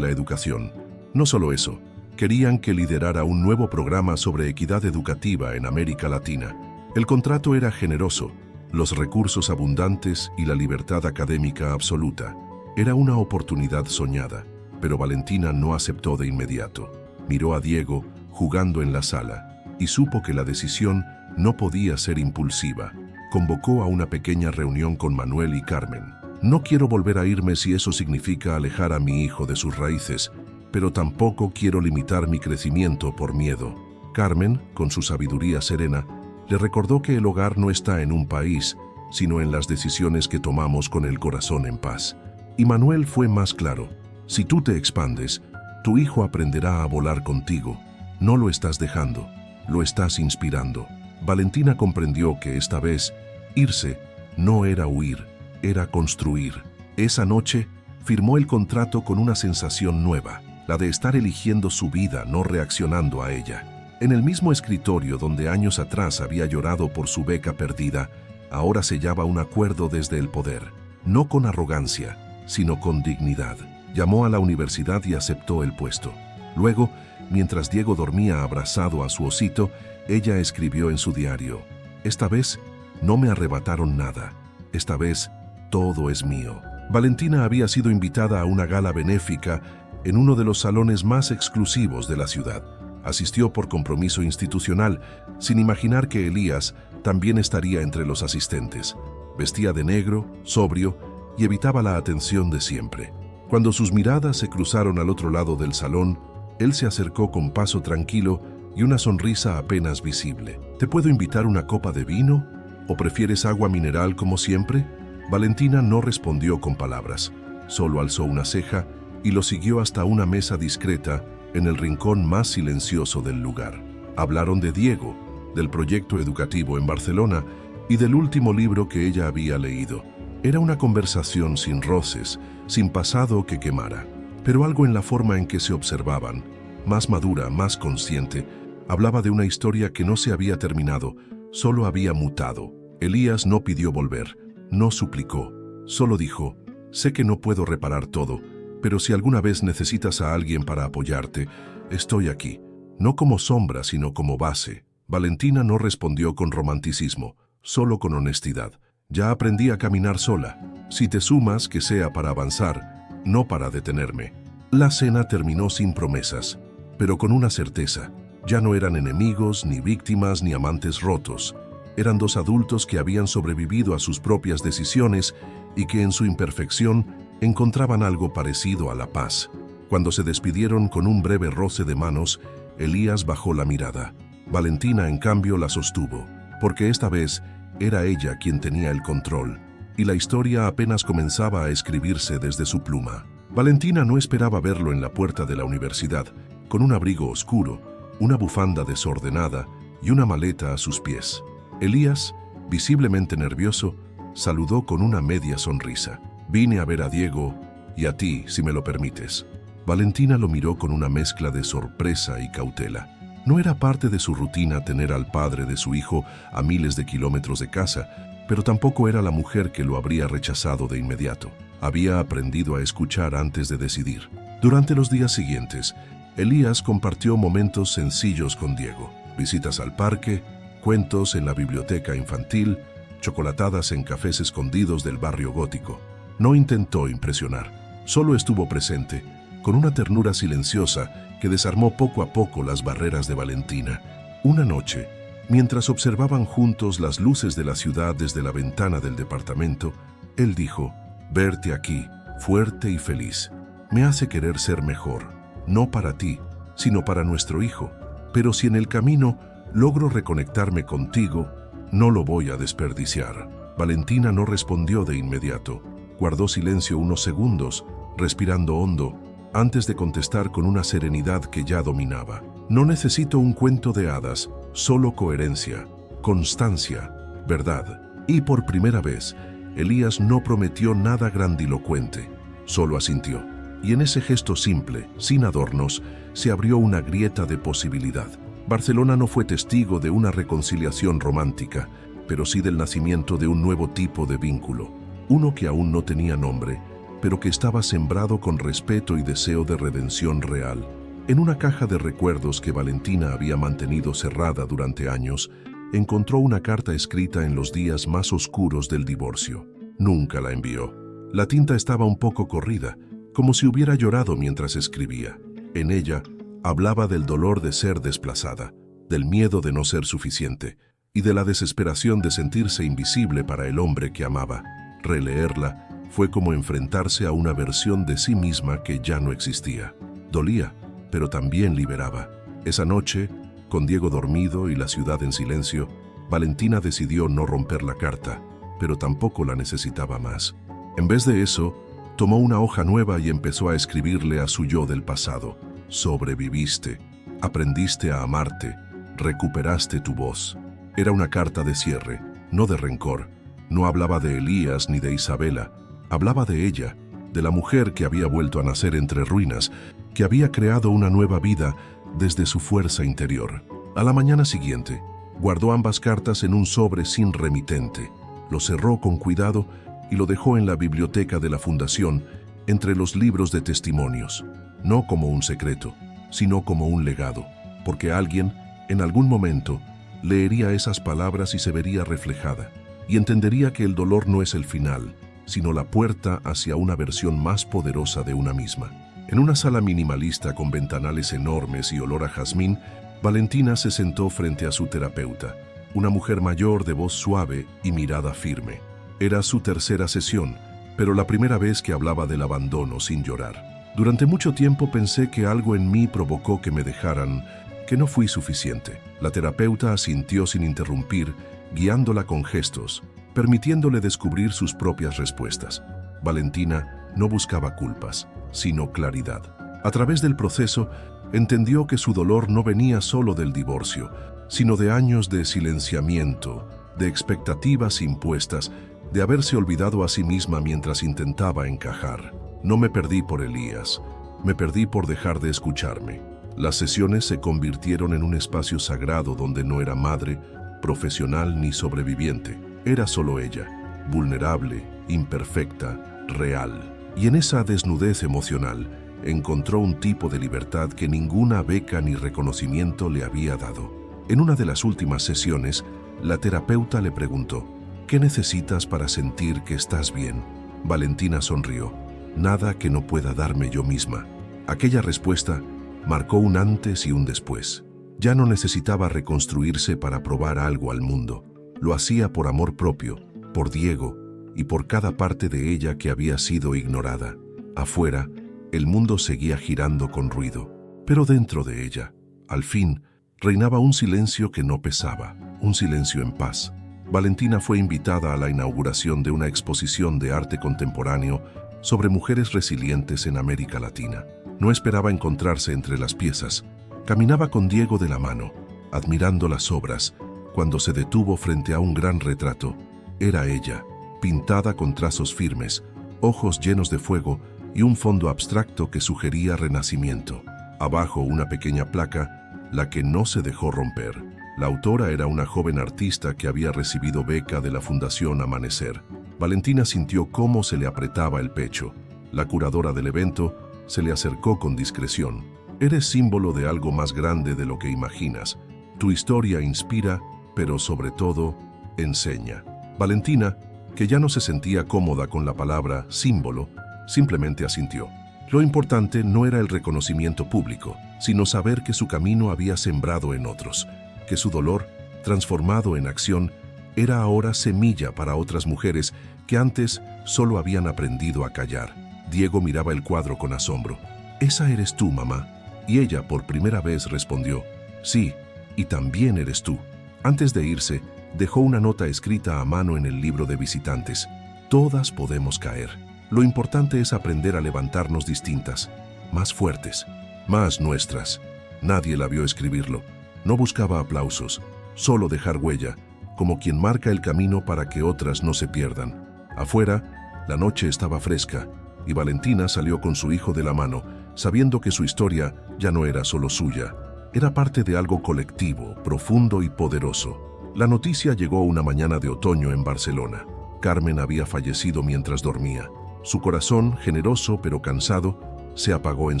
la Educación. No solo eso, querían que liderara un nuevo programa sobre equidad educativa en América Latina. El contrato era generoso, los recursos abundantes y la libertad académica absoluta. Era una oportunidad soñada, pero Valentina no aceptó de inmediato. Miró a Diego jugando en la sala y supo que la decisión no podía ser impulsiva. Convocó a una pequeña reunión con Manuel y Carmen. No quiero volver a irme si eso significa alejar a mi hijo de sus raíces, pero tampoco quiero limitar mi crecimiento por miedo. Carmen, con su sabiduría serena, le recordó que el hogar no está en un país, sino en las decisiones que tomamos con el corazón en paz. Y Manuel fue más claro. Si tú te expandes, tu hijo aprenderá a volar contigo. No lo estás dejando, lo estás inspirando. Valentina comprendió que esta vez, irse no era huir, era construir. Esa noche, firmó el contrato con una sensación nueva, la de estar eligiendo su vida, no reaccionando a ella. En el mismo escritorio donde años atrás había llorado por su beca perdida, ahora sellaba un acuerdo desde el poder, no con arrogancia, sino con dignidad. Llamó a la universidad y aceptó el puesto. Luego, mientras Diego dormía abrazado a su osito, ella escribió en su diario: «Esta vez no me arrebataron nada. Esta vez todo es mío». Valentina había sido invitada a una gala benéfica en uno de los salones más exclusivos de la ciudad. Asistió por compromiso institucional, sin imaginar que Elías también estaría entre los asistentes. Vestía de negro, sobrio, y evitaba la atención de siempre. Cuando sus miradas se cruzaron al otro lado del salón, él se acercó con paso tranquilo y una sonrisa apenas visible. «¿Te puedo invitar una copa de vino? ¿O prefieres agua mineral como siempre?». Valentina no respondió con palabras, solo alzó una ceja y lo siguió hasta una mesa discreta en el rincón más silencioso del lugar. Hablaron de Diego, del proyecto educativo en Barcelona y del último libro que ella había leído. Era una conversación sin roces, sin pasado que quemara, pero algo en la forma en que se observaban, más madura, más consciente, hablaba de una historia que no se había terminado, solo había mutado. Elías no pidió volver, no suplicó, solo dijo: «Sé que no puedo reparar todo, pero si alguna vez necesitas a alguien para apoyarte, estoy aquí, no como sombra, sino como base». Valentina no respondió con romanticismo, solo con honestidad. «Ya aprendí a caminar sola. Si te sumas, que sea para avanzar, no para detenerme». La cena terminó sin promesas, pero con una certeza. Ya no eran enemigos, ni víctimas, ni amantes rotos. Eran dos adultos que habían sobrevivido a sus propias decisiones y que en su imperfección encontraban algo parecido a la paz. Cuando se despidieron con un breve roce de manos, Elías bajó la mirada. Valentina, en cambio, la sostuvo, porque esta vez era ella quien tenía el control, y la historia apenas comenzaba a escribirse desde su pluma. Valentina no esperaba verlo en la puerta de la universidad, con un abrigo oscuro, una bufanda desordenada y una maleta a sus pies. Elías, visiblemente nervioso, saludó con una media sonrisa. «Vine a ver a Diego y a ti, si me lo permites». Valentina lo miró con una mezcla de sorpresa y cautela. No era parte de su rutina tener al padre de su hijo a miles de kilómetros de casa, pero tampoco era la mujer que lo habría rechazado de inmediato. Había aprendido a escuchar antes de decidir. Durante los días siguientes, Elías compartió momentos sencillos con Diego: visitas al parque, cuentos en la biblioteca infantil, chocolatadas en cafés escondidos del barrio gótico. No intentó impresionar, solo estuvo presente, con una ternura silenciosa que desarmó poco a poco las barreras de Valentina. Una noche, mientras observaban juntos las luces de la ciudad desde la ventana del departamento, él dijo: «Verte aquí, fuerte y feliz, me hace querer ser mejor, no para ti, sino para nuestro hijo. Pero si en el camino logro reconectarme contigo, no lo voy a desperdiciar». Valentina no respondió de inmediato. Guardó silencio unos segundos, respirando hondo, antes de contestar con una serenidad que ya dominaba: «No necesito un cuento de hadas, solo coherencia, constancia, verdad». Y por primera vez, Elías no prometió nada grandilocuente, solo asintió. Y en ese gesto simple, sin adornos, se abrió una grieta de posibilidad. Barcelona no fue testigo de una reconciliación romántica, pero sí del nacimiento de un nuevo tipo de vínculo, uno que aún no tenía nombre, pero que estaba sembrado con respeto y deseo de redención real. En una caja de recuerdos que Valentina había mantenido cerrada durante años, encontró una carta escrita en los días más oscuros del divorcio. Nunca la envió. La tinta estaba un poco corrida, como si hubiera llorado mientras escribía. En ella, hablaba del dolor de ser desplazada, del miedo de no ser suficiente y de la desesperación de sentirse invisible para el hombre que amaba. Releerla fue como enfrentarse a una versión de sí misma que ya no existía. Dolía, pero también liberaba. Esa noche, con Diego dormido y la ciudad en silencio, Valentina decidió no romper la carta, pero tampoco la necesitaba más. En vez de eso, tomó una hoja nueva y empezó a escribirle a su yo del pasado. Sobreviviste, aprendiste a amarte, recuperaste tu voz. Era una carta de cierre, no de rencor. No hablaba de Elías ni de Isabela, hablaba de ella, de la mujer que había vuelto a nacer entre ruinas, que había creado una nueva vida desde su fuerza interior. A la mañana siguiente, guardó ambas cartas en un sobre sin remitente, lo cerró con cuidado y lo dejó en la biblioteca de la fundación entre los libros de testimonios, no como un secreto, sino como un legado, porque alguien, en algún momento, leería esas palabras y se vería reflejada, y entendería que el dolor no es el final, sino la puerta hacia una versión más poderosa de una misma. En una sala minimalista con ventanales enormes y olor a jazmín, Valentina se sentó frente a su terapeuta, una mujer mayor de voz suave y mirada firme. Era su tercera sesión, pero la primera vez que hablaba del abandono sin llorar. Durante mucho tiempo pensé que algo en mí provocó que me dejaran, que no fui suficiente. La terapeuta asintió sin interrumpir, guiándola con gestos, permitiéndole descubrir sus propias respuestas. Valentina no buscaba culpas, sino claridad. A través del proceso, entendió que su dolor no venía solo del divorcio, sino de años de silenciamiento, de expectativas impuestas, de haberse olvidado a sí misma mientras intentaba encajar. No me perdí por Elías, me perdí por dejar de escucharme. Las sesiones se convirtieron en un espacio sagrado donde no era madre, profesional ni sobreviviente. Era solo ella, vulnerable, imperfecta, real. Y en esa desnudez emocional encontró un tipo de libertad que ninguna beca ni reconocimiento le había dado. En una de las últimas sesiones, la terapeuta le preguntó: ¿qué necesitas para sentir que estás bien? Valentina sonrió: nada que no pueda darme yo misma. Aquella respuesta marcó un antes y un después. Ya no necesitaba reconstruirse para probar algo al mundo. Lo hacía por amor propio, por Diego y por cada parte de ella que había sido ignorada. Afuera, el mundo seguía girando con ruido, pero dentro de ella, al fin, reinaba un silencio que no pesaba, un silencio en paz. Valentina fue invitada a la inauguración de una exposición de arte contemporáneo sobre mujeres resilientes en América Latina. No esperaba encontrarse entre las piezas. Caminaba con Diego de la mano, admirando las obras, cuando se detuvo frente a un gran retrato. Era ella, pintada con trazos firmes, ojos llenos de fuego y un fondo abstracto que sugería renacimiento. Abajo una pequeña placa, la que no se dejó romper. La autora era una joven artista que había recibido beca de la Fundación Amanecer. Valentina sintió cómo se le apretaba el pecho. La curadora del evento se le acercó con discreción. Eres símbolo de algo más grande de lo que imaginas. Tu historia inspira, pero sobre todo, enseña. Valentina, que ya no se sentía cómoda con la palabra símbolo, simplemente asintió. Lo importante no era el reconocimiento público, sino saber que su camino había sembrado en otros, que su dolor, transformado en acción, era ahora semilla para otras mujeres que antes solo habían aprendido a callar. Diego miraba el cuadro con asombro. «¿Esa eres tú, mamá?» Y ella por primera vez respondió: «Sí, y también eres tú». Antes de irse, dejó una nota escrita a mano en el libro de visitantes: «Todas podemos caer. Lo importante es aprender a levantarnos distintas, más fuertes, más nuestras». Nadie la vio escribirlo. No buscaba aplausos, solo dejar huella, como quien marca el camino para que otras no se pierdan. Afuera, la noche estaba fresca, y Valentina salió con su hijo de la mano, sabiendo que su historia ya no era solo suya, Era parte de algo colectivo, profundo y poderoso. La noticia llegó una mañana de otoño en Barcelona. Carmen había fallecido mientras dormía. Su corazón, generoso pero cansado, se apagó en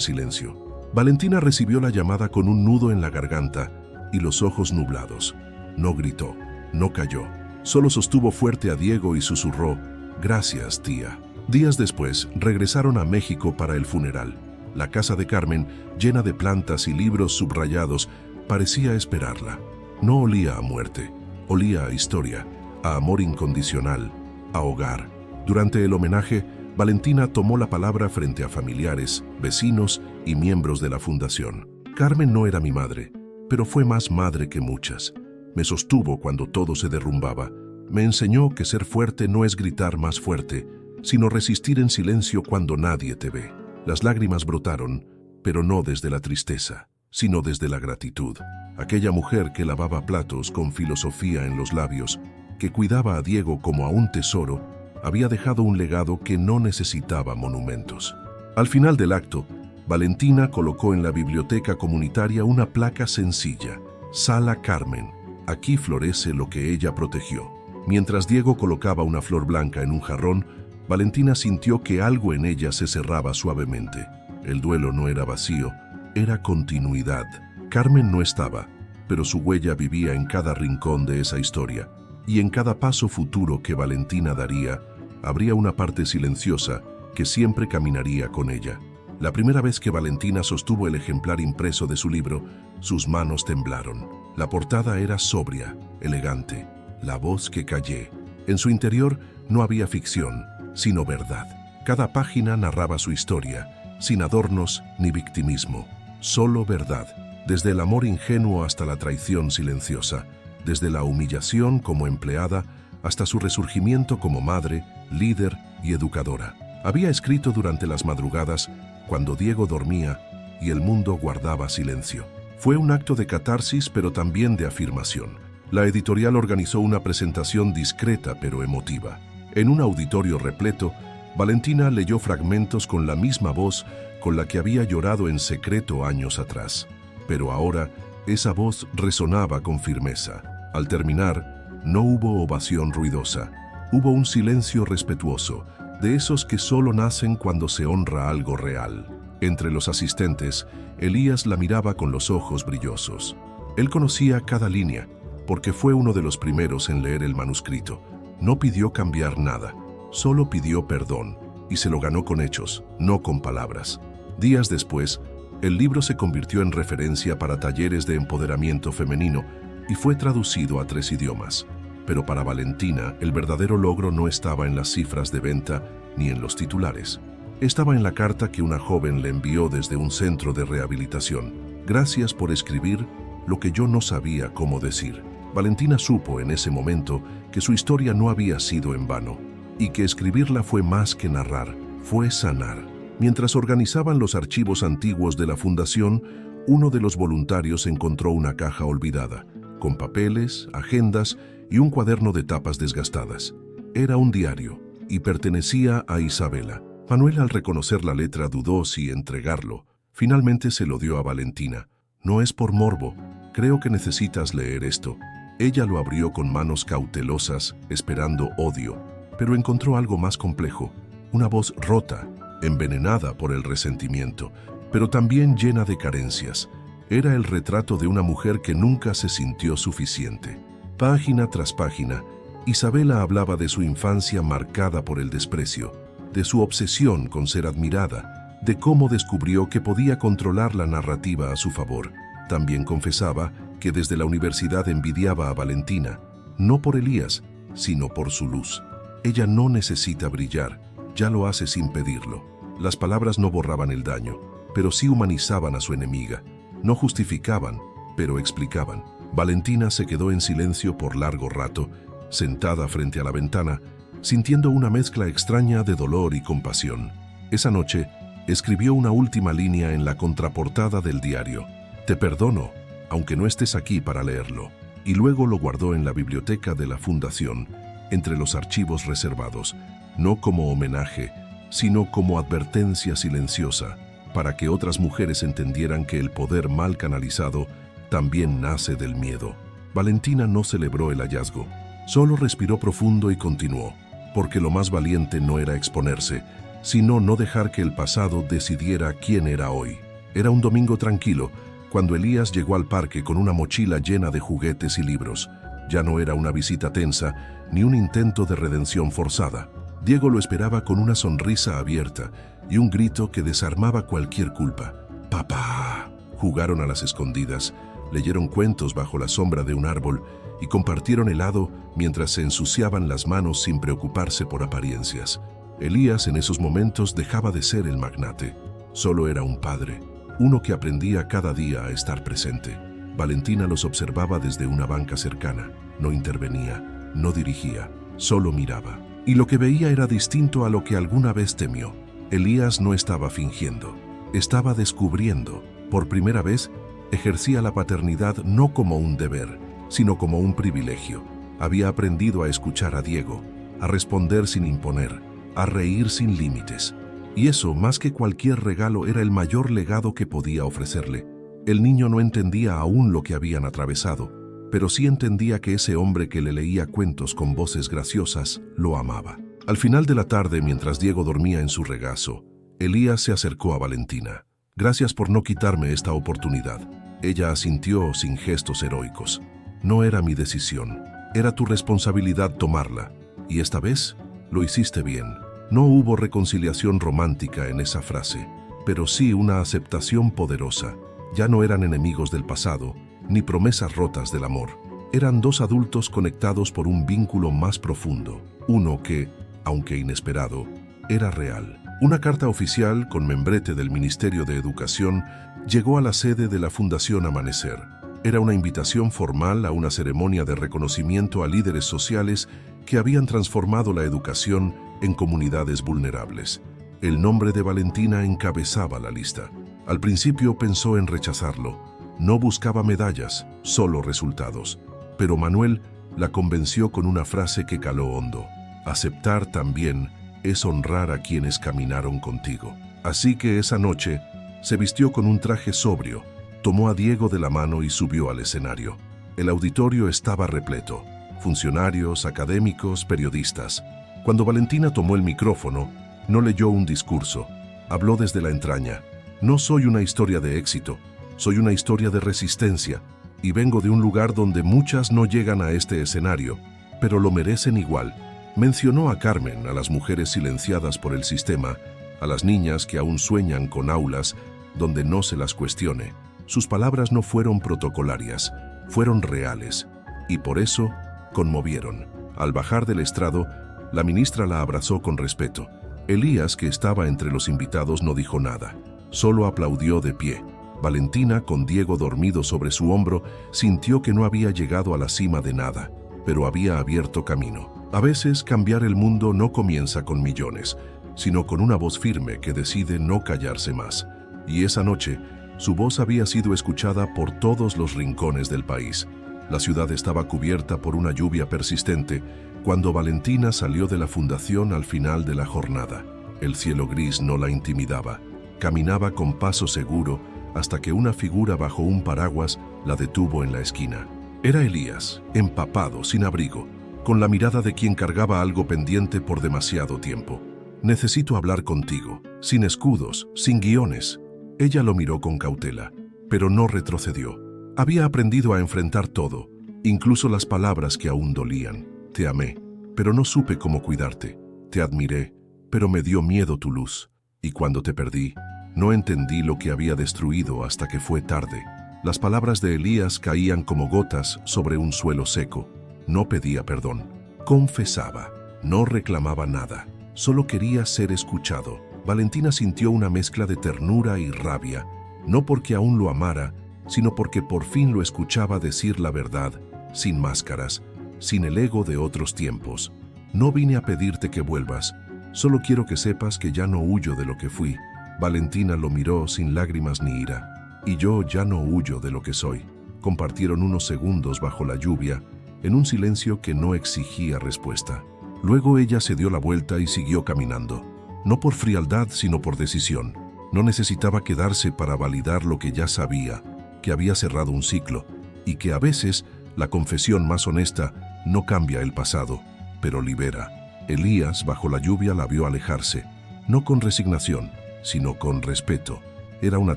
silencio. Valentina recibió la llamada con un nudo en la garganta y los ojos nublados. No gritó, no cayó. Solo sostuvo fuerte a Diego y susurró: «Gracias, tía». Días después, regresaron a México para el funeral. La casa de Carmen, llena de plantas y libros subrayados, parecía esperarla. No olía a muerte, olía a historia, a amor incondicional, a hogar. Durante el homenaje, Valentina tomó la palabra frente a familiares, vecinos y miembros de la fundación. Carmen no era mi madre, pero fue más madre que muchas. Me sostuvo cuando todo se derrumbaba. Me enseñó que ser fuerte no es gritar más fuerte, sino resistir en silencio cuando nadie te ve. Las lágrimas brotaron, pero no desde la tristeza, sino desde la gratitud. Aquella mujer que lavaba platos con filosofía en los labios, que cuidaba a Diego como a un tesoro, había dejado un legado que no necesitaba monumentos. Al final del acto, Valentina colocó en la biblioteca comunitaria una placa sencilla: Sala Carmen, aquí florece lo que ella protegió. Mientras Diego colocaba una flor blanca en un jarrón, Valentina sintió que algo en ella se cerraba suavemente. El duelo no era vacío, era continuidad. Carmen no estaba, pero su huella vivía en cada rincón de esa historia, y en cada paso futuro que Valentina daría, habría una parte silenciosa que siempre caminaría con ella. La primera vez que Valentina sostuvo el ejemplar impreso de su libro, sus manos temblaron. La portada era sobria, elegante, la voz que callé. En su interior no había ficción, sino verdad. Cada página narraba su historia, sin adornos ni victimismo, solo verdad, desde el amor ingenuo hasta la traición silenciosa, desde la humillación como empleada hasta su resurgimiento como madre, líder y educadora. Había escrito durante las madrugadas, cuando Diego dormía y el mundo guardaba silencio. Fue un acto de catarsis, pero también de afirmación. La editorial organizó una presentación discreta pero emotiva. En un auditorio repleto, Valentina leyó fragmentos con la misma voz con la que había llorado en secreto años atrás. Pero ahora, esa voz resonaba con firmeza. Al terminar, no hubo ovación ruidosa. Hubo un silencio respetuoso, de esos que solo nacen cuando se honra algo real. Entre los asistentes, Elías la miraba con los ojos brillosos. Él conocía cada línea, porque fue uno de los primeros en leer el manuscrito. No pidió cambiar nada, solo pidió perdón, y se lo ganó con hechos, no con palabras. Días después, el libro se convirtió en referencia para talleres de empoderamiento femenino y fue traducido a 3 idiomas. Pero para Valentina, el verdadero logro no estaba en las cifras de venta ni en los titulares. Estaba en la carta que una joven le envió desde un centro de rehabilitación. Gracias por escribir lo que yo no sabía cómo decir. Valentina supo en ese momento que su historia no había sido en vano y que escribirla fue más que narrar, fue sanar. Mientras organizaban los archivos antiguos de la fundación, uno de los voluntarios encontró una caja olvidada, con papeles, agendas y un cuaderno de tapas desgastadas. Era un diario y pertenecía a Isabela. Manuel, al reconocer la letra, dudó si entregarlo. Finalmente se lo dio a Valentina. No es por morbo, creo que necesitas leer esto. Ella lo abrió con manos cautelosas, esperando odio, pero encontró algo más complejo, una voz rota, envenenada por el resentimiento, pero también llena de carencias. Era el retrato de una mujer que nunca se sintió suficiente. Página tras página, Isabela hablaba de su infancia marcada por el desprecio, de su obsesión con ser admirada, de cómo descubrió que podía controlar la narrativa a su favor. También confesaba que desde la universidad envidiaba a Valentina, no por Elías, sino por su luz. Ella no necesita brillar, ya lo hace sin pedirlo. Las palabras no borraban el daño, pero sí humanizaban a su enemiga. No justificaban, pero explicaban. Valentina se quedó en silencio por largo rato, sentada frente a la ventana, sintiendo una mezcla extraña de dolor y compasión. Esa noche, escribió una última línea en la contraportada del diario. Te perdono, aunque no estés aquí para leerlo. Y luego lo guardó en la biblioteca de la fundación, entre los archivos reservados, no como homenaje, sino como advertencia silenciosa. para que otras mujeres entendieran que el poder mal canalizado también nace del miedo. Valentina no celebró el hallazgo, solo respiró profundo y continuó, porque lo más valiente no era exponerse, sino no dejar que el pasado decidiera quién era hoy. Era un domingo tranquilo, cuando Elías llegó al parque con una mochila llena de juguetes y libros. Ya no era una visita tensa, ni un intento de redención forzada. Diego lo esperaba con una sonrisa abierta y un grito que desarmaba cualquier culpa. ¡Papá! Jugaron a las escondidas, leyeron cuentos bajo la sombra de un árbol y compartieron helado mientras se ensuciaban las manos sin preocuparse por apariencias. Elías en esos momentos dejaba de ser el magnate. Solo era un padre, uno que aprendía cada día a estar presente. Valentina los observaba desde una banca cercana. No intervenía, no dirigía, solo miraba. Y lo que veía era distinto a lo que alguna vez temió. Elías no estaba fingiendo, estaba descubriendo. Por primera vez, ejercía la paternidad no como un deber, sino como un privilegio. Había aprendido a escuchar a Diego, a responder sin imponer, a reír sin límites. Y eso, más que cualquier regalo, era el mayor legado que podía ofrecerle. El niño no entendía aún lo que habían atravesado, pero sí entendía que ese hombre que le leía cuentos con voces graciosas lo amaba. Al final de la tarde, mientras Diego dormía en su regazo, Elías se acercó a Valentina. «Gracias por no quitarme esta oportunidad». Ella asintió sin gestos heroicos. «No era mi decisión, era tu responsabilidad tomarla, y esta vez lo hiciste bien». No hubo reconciliación romántica en esa frase, pero sí una aceptación poderosa. Ya no eran enemigos del pasado, ni promesas rotas del amor. Eran dos adultos conectados por un vínculo más profundo, uno que, aunque inesperado, era real. Una carta oficial con membrete del Ministerio de Educación llegó a la sede de la Fundación Amanecer. Era una invitación formal a una ceremonia de reconocimiento a líderes sociales que habían transformado la educación en comunidades vulnerables. El nombre de Valentina encabezaba la lista. Al principio pensó en rechazarlo. No buscaba medallas, solo resultados. Pero Manuel la convenció con una frase que caló hondo. Aceptar también es honrar a quienes caminaron contigo. Así que esa noche se vistió con un traje sobrio, tomó a Diego de la mano y subió al escenario. El auditorio estaba repleto. Funcionarios, académicos, periodistas. Cuando Valentina tomó el micrófono, no leyó un discurso. Habló desde la entraña. «No soy una historia de éxito, soy una historia de resistencia, y vengo de un lugar donde muchas no llegan a este escenario, pero lo merecen igual». Mencionó a Carmen, a las mujeres silenciadas por el sistema, a las niñas que aún sueñan con aulas donde no se las cuestione. Sus palabras no fueron protocolarias, fueron reales, y por eso conmovieron. Al bajar del estrado, la ministra la abrazó con respeto. Elías, que estaba entre los invitados, no dijo nada, solo aplaudió de pie. Valentina, con Diego dormido sobre su hombro, sintió que no había llegado a la cima de nada, pero había abierto camino. A veces cambiar el mundo no comienza con millones, sino con una voz firme que decide no callarse más. Y esa noche, su voz había sido escuchada por todos los rincones del país. La ciudad estaba cubierta por una lluvia persistente cuando Valentina salió de la fundación al final de la jornada. El cielo gris no la intimidaba. Caminaba con paso seguro hasta que una figura bajo un paraguas la detuvo en la esquina. Era Elías, empapado, sin abrigo, con la mirada de quien cargaba algo pendiente por demasiado tiempo. «Necesito hablar contigo, sin escudos, sin guiones». Ella lo miró con cautela, pero no retrocedió. Había aprendido a enfrentar todo, incluso las palabras que aún dolían. «Te amé, pero no supe cómo cuidarte. Te admiré, pero me dio miedo tu luz. Y cuando te perdí, no entendí lo que había destruido hasta que fue tarde». Las palabras de Elías caían como gotas sobre un suelo seco. No pedía perdón, confesaba, no reclamaba nada, solo quería ser escuchado. Valentina sintió una mezcla de ternura y rabia, no porque aún lo amara, sino porque por fin lo escuchaba decir la verdad, sin máscaras, sin el ego de otros tiempos. «No vine a pedirte que vuelvas, solo quiero que sepas que ya no huyo de lo que fui». Valentina lo miró sin lágrimas ni ira. «Y yo ya no huyo de lo que soy». Compartieron unos segundos bajo la lluvia, en un silencio que no exigía respuesta. Luego ella se dio la vuelta y siguió caminando, no por frialdad sino por decisión. No necesitaba quedarse para validar lo que ya sabía, que había cerrado un ciclo, y que a veces la confesión más honesta no cambia el pasado, pero libera. Elías, bajo la lluvia, la vio alejarse, no con resignación, sino con respeto. Era una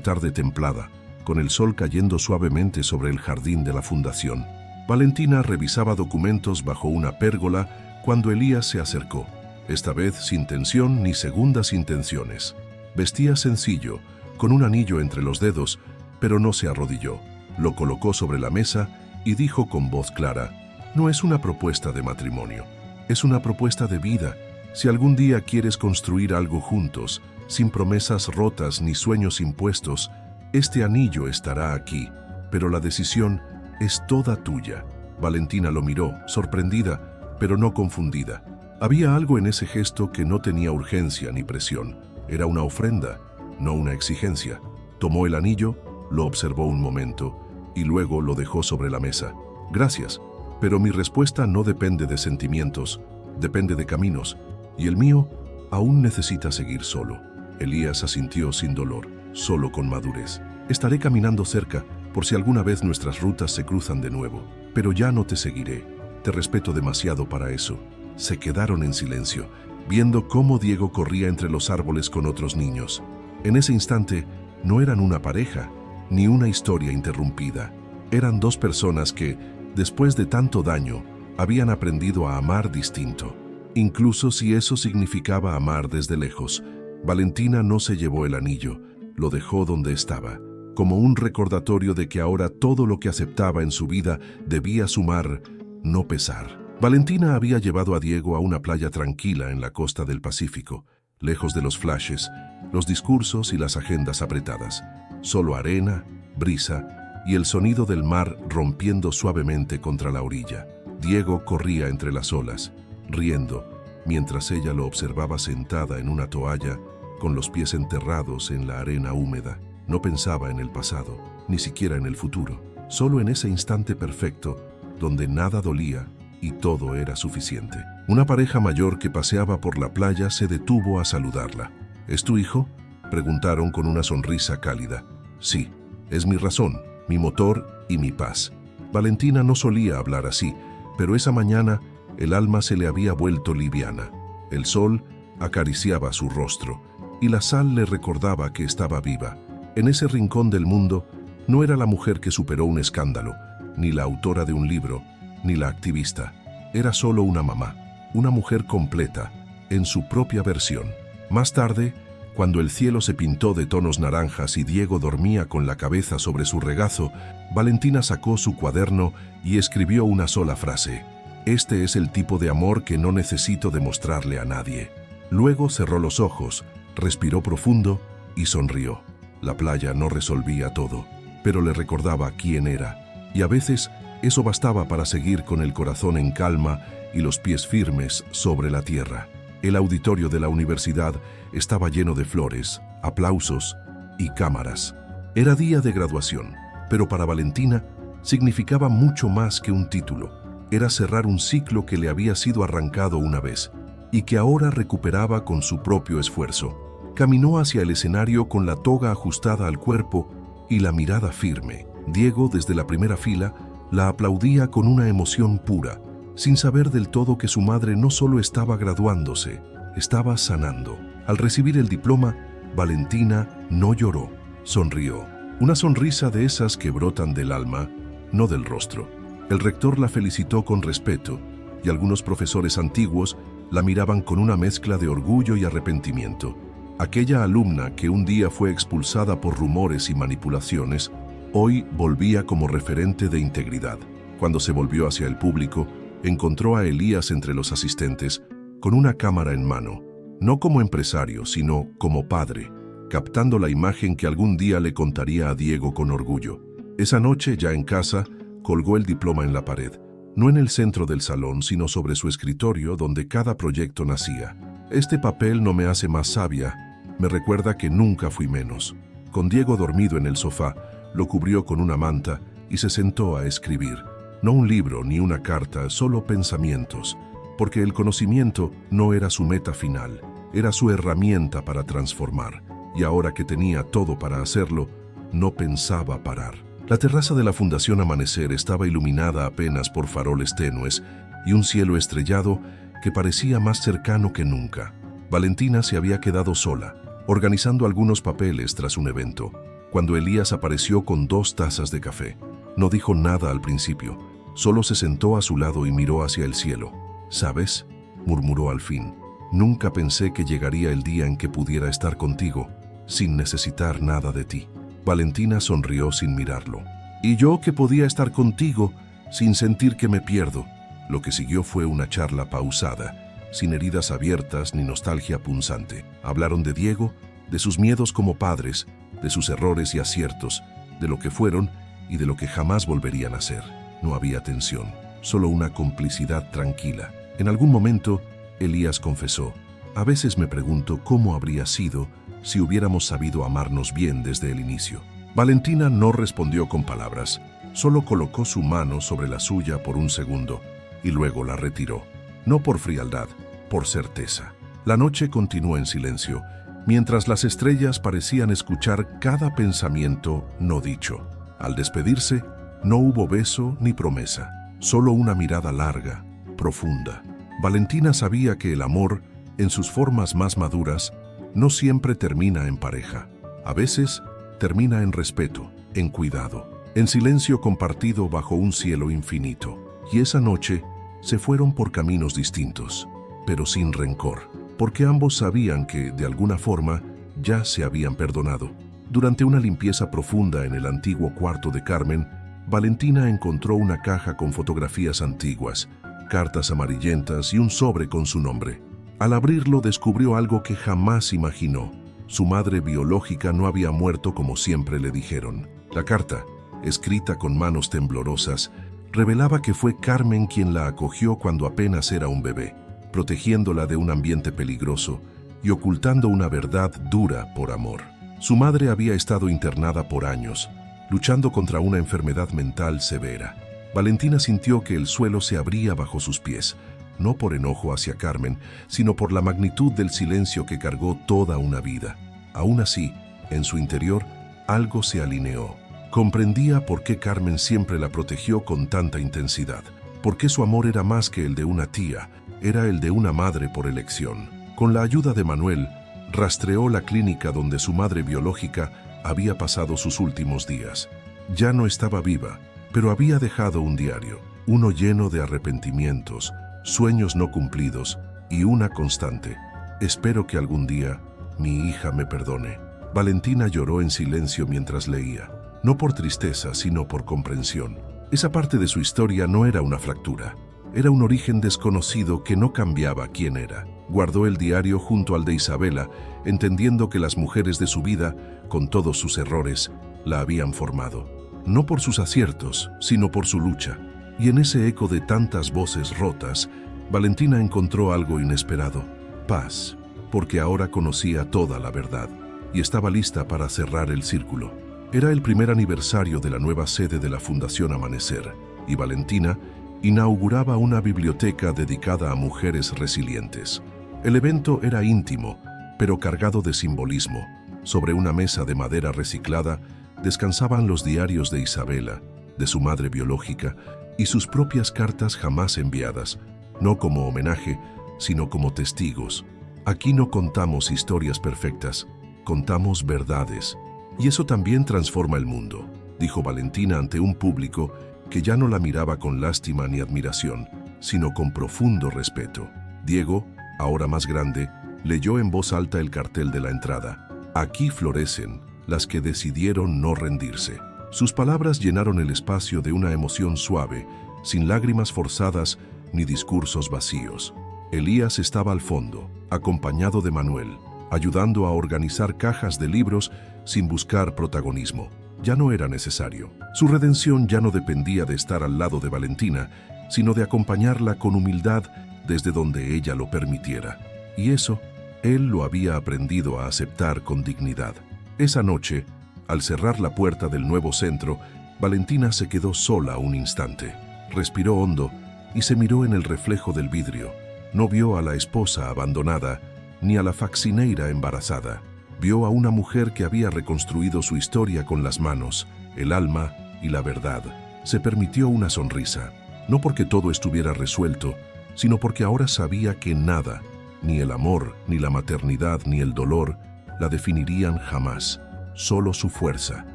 tarde templada, con el sol cayendo suavemente sobre el jardín de la fundación. Valentina revisaba documentos bajo una pérgola cuando Elías se acercó, esta vez sin tensión ni segundas intenciones. Vestía sencillo, con un anillo entre los dedos, pero no se arrodilló. Lo colocó sobre la mesa y dijo con voz clara: «No es una propuesta de matrimonio, es una propuesta de vida. Si algún día quieres construir algo juntos, sin promesas rotas ni sueños impuestos, este anillo estará aquí, pero la decisión es toda tuya». Valentina lo miró, sorprendida, pero no confundida. Había algo en ese gesto que no tenía urgencia ni presión. Era una ofrenda, no una exigencia. Tomó el anillo, lo observó un momento y luego lo dejó sobre la mesa. «Gracias, pero mi respuesta no depende de sentimientos, depende de caminos, y el mío aún necesita seguir solo». Elías asintió sin dolor, solo con madurez. «Estaré caminando cerca por si alguna vez nuestras rutas se cruzan de nuevo, pero ya no te seguiré. Te respeto demasiado para eso». Se quedaron en silencio, viendo cómo Diego corría entre los árboles con otros niños. En ese instante, no eran una pareja, ni una historia interrumpida. Eran dos personas que, después de tanto daño, habían aprendido a amar distinto. Incluso si eso significaba amar desde lejos. Valentina no se llevó el anillo, lo dejó donde estaba, como un recordatorio de que ahora todo lo que aceptaba en su vida debía sumar, no pesar. Valentina había llevado a Diego a una playa tranquila en la costa del Pacífico, lejos de los flashes, los discursos y las agendas apretadas. Solo arena, brisa y el sonido del mar rompiendo suavemente contra la orilla. Diego corría entre las olas, riendo, mientras ella lo observaba sentada en una toalla, con los pies enterrados en la arena húmeda. No pensaba en el pasado, ni siquiera en el futuro, solo en ese instante perfecto, donde nada dolía y todo era suficiente. Una pareja mayor que paseaba por la playa se detuvo a saludarla. «¿Es tu hijo?», preguntaron con una sonrisa cálida. «Sí, es mi razón, mi motor y mi paz». Valentina no solía hablar así, pero esa mañana el alma se le había vuelto liviana. El sol acariciaba su rostro y la sal le recordaba que estaba viva. En ese rincón del mundo no era la mujer que superó un escándalo, ni la autora de un libro, ni la activista. Era solo una mamá, una mujer completa, en su propia versión. Más tarde, cuando el cielo se pintó de tonos naranjas y Diego dormía con la cabeza sobre su regazo, Valentina sacó su cuaderno y escribió una sola frase: «Este es el tipo de amor que no necesito demostrarle a nadie». Luego cerró los ojos, respiró profundo y sonrió. La playa no resolvía todo, pero le recordaba quién era, y a veces eso bastaba para seguir con el corazón en calma y los pies firmes sobre la tierra. El auditorio de la universidad estaba lleno de flores, aplausos y cámaras. Era día de graduación, pero para Valentina significaba mucho más que un título. Era cerrar un ciclo que le había sido arrancado una vez y que ahora recuperaba con su propio esfuerzo. Caminó hacia el escenario con la toga ajustada al cuerpo y la mirada firme. Diego, desde la primera fila, la aplaudía con una emoción pura, sin saber del todo que su madre no solo estaba graduándose, estaba sanando. Al recibir el diploma, Valentina no lloró, sonrió. Una sonrisa de esas que brotan del alma, no del rostro. El rector la felicitó con respeto, y algunos profesores antiguos la miraban con una mezcla de orgullo y arrepentimiento. Aquella alumna que un día fue expulsada por rumores y manipulaciones, hoy volvía como referente de integridad. Cuando se volvió hacia el público, encontró a Elías entre los asistentes, con una cámara en mano, no como empresario, sino como padre, captando la imagen que algún día le contaría a Diego con orgullo. Esa noche, ya en casa, colgó el diploma en la pared, no en el centro del salón, sino sobre su escritorio donde cada proyecto nacía. «Este papel no me hace más sabia, me recuerda que nunca fui menos». Con Diego dormido en el sofá, lo cubrió con una manta y se sentó a escribir. No un libro ni una carta, solo pensamientos, porque el conocimiento no era su meta final, era su herramienta para transformar. y ahora que tenía todo para hacerlo, no pensaba parar. La terraza de la Fundación Amanecer estaba iluminada apenas por faroles tenues y un cielo estrellado que parecía más cercano que nunca. Valentina se había quedado sola, organizando algunos papeles tras un evento, cuando Elías apareció con 2 tazas de café. No dijo nada al principio, solo se sentó a su lado y miró hacia el cielo. «¿Sabes?», murmuró al fin. «Nunca pensé que llegaría el día en que pudiera estar contigo, sin necesitar nada de ti». Valentina sonrió sin mirarlo. «Y yo que podía estar contigo, sin sentir que me pierdo». Lo que siguió fue una charla pausada, sin heridas abiertas ni nostalgia punzante. Hablaron de Diego, de sus miedos como padres, de sus errores y aciertos, de lo que fueron y de lo que jamás volverían a ser. No había tensión, solo una complicidad tranquila. En algún momento, Elías confesó: «A veces me pregunto cómo habría sido si hubiéramos sabido amarnos bien desde el inicio». Valentina no respondió con palabras, solo colocó su mano sobre la suya por un segundo y luego la retiró. No por frialdad, por certeza. La noche continuó en silencio, mientras las estrellas parecían escuchar cada pensamiento no dicho. Al despedirse, no hubo beso ni promesa, solo una mirada larga, profunda. Valentina sabía que el amor, en sus formas más maduras, no siempre termina en pareja. A veces, termina en respeto, en cuidado, en silencio compartido bajo un cielo infinito. Y esa noche se fueron por caminos distintos, pero sin rencor, porque ambos sabían que, de alguna forma, ya se habían perdonado. Durante una limpieza profunda en el antiguo cuarto de Carmen, Valentina encontró una caja con fotografías antiguas, cartas amarillentas y un sobre con su nombre. Al abrirlo descubrió algo que jamás imaginó. Su madre biológica no había muerto como siempre le dijeron. La carta, escrita con manos temblorosas, revelaba que fue Carmen quien la acogió cuando apenas era un bebé, protegiéndola de un ambiente peligroso y ocultando una verdad dura por amor. Su madre había estado internada por años, luchando contra una enfermedad mental severa. Valentina sintió que el suelo se abría bajo sus pies, no por enojo hacia Carmen, sino por la magnitud del silencio que cargó toda una vida. Aún así, en su interior, algo se alineó. Comprendía por qué Carmen siempre la protegió con tanta intensidad, por qué su amor era más que el de una tía, era el de una madre por elección. Con la ayuda de Manuel, rastreó la clínica donde su madre biológica había pasado sus últimos días. Ya no estaba viva, pero había dejado un diario, uno lleno de arrepentimientos, sueños no cumplidos y una constante: «Espero que algún día mi hija me perdone». Valentina lloró en silencio mientras leía. No por tristeza, sino por comprensión. Esa parte de su historia no era una fractura, era un origen desconocido que no cambiaba quién era. Guardó el diario junto al de Isabela, entendiendo que las mujeres de su vida, con todos sus errores, la habían formado. No por sus aciertos, sino por su lucha. Y en ese eco de tantas voces rotas, Valentina encontró algo inesperado: paz, porque ahora conocía toda la verdad y estaba lista para cerrar el círculo. Era el primer aniversario de la nueva sede de la Fundación Amanecer, y Valentina inauguraba una biblioteca dedicada a mujeres resilientes. El evento era íntimo, pero cargado de simbolismo. Sobre una mesa de madera reciclada descansaban los diarios de Isabela, de su madre biológica, y sus propias cartas jamás enviadas, no como homenaje, sino como testigos. Aquí no contamos historias perfectas, contamos verdades. Y eso también transforma el mundo, dijo Valentina ante un público que ya no la miraba con lástima ni admiración, sino con profundo respeto. Diego, ahora más grande, leyó en voz alta el cartel de la entrada: «Aquí florecen las que decidieron no rendirse». Sus palabras llenaron el espacio de una emoción suave, sin lágrimas forzadas ni discursos vacíos. Elías estaba al fondo, acompañado de Manuel, ayudando a organizar cajas de libros sin buscar protagonismo. Ya no era necesario. Su redención ya no dependía de estar al lado de Valentina, sino de acompañarla con humildad desde donde ella lo permitiera. Y eso, él lo había aprendido a aceptar con dignidad. Esa noche, al cerrar la puerta del nuevo centro, Valentina se quedó sola un instante. Respiró hondo y se miró en el reflejo del vidrio. No vio a la esposa abandonada, ni a la faccineira embarazada. Vio a una mujer que había reconstruido su historia con las manos, el alma y la verdad. Se permitió una sonrisa, no porque todo estuviera resuelto, sino porque ahora sabía que nada, ni el amor, ni la maternidad, ni el dolor, la definirían jamás, solo su fuerza,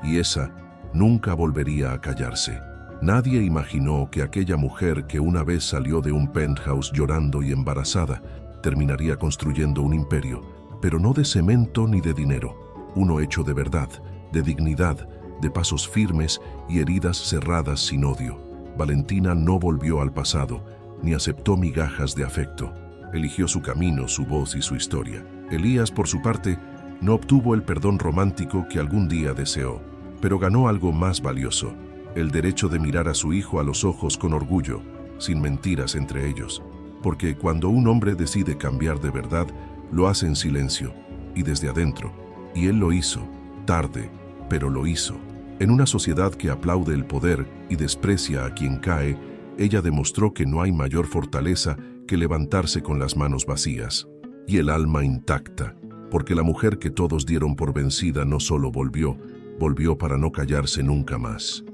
y esa nunca volvería a callarse. Nadie imaginó que aquella mujer que una vez salió de un penthouse llorando y embarazada, terminaría construyendo un imperio, pero no de cemento ni de dinero, uno hecho de verdad, de dignidad, de pasos firmes y heridas cerradas sin odio. Valentina no volvió al pasado, ni aceptó migajas de afecto. Eligió su camino, su voz y su historia. Elías, por su parte, no obtuvo el perdón romántico que algún día deseó, pero ganó algo más valioso, el derecho de mirar a su hijo a los ojos con orgullo, sin mentiras entre ellos. Porque cuando un hombre decide cambiar de verdad, lo hace en silencio y desde adentro. Y él lo hizo, tarde, pero lo hizo. En una sociedad que aplaude el poder y desprecia a quien cae, ella demostró que no hay mayor fortaleza que levantarse con las manos vacías y el alma intacta, porque la mujer que todos dieron por vencida no solo volvió para no callarse nunca más.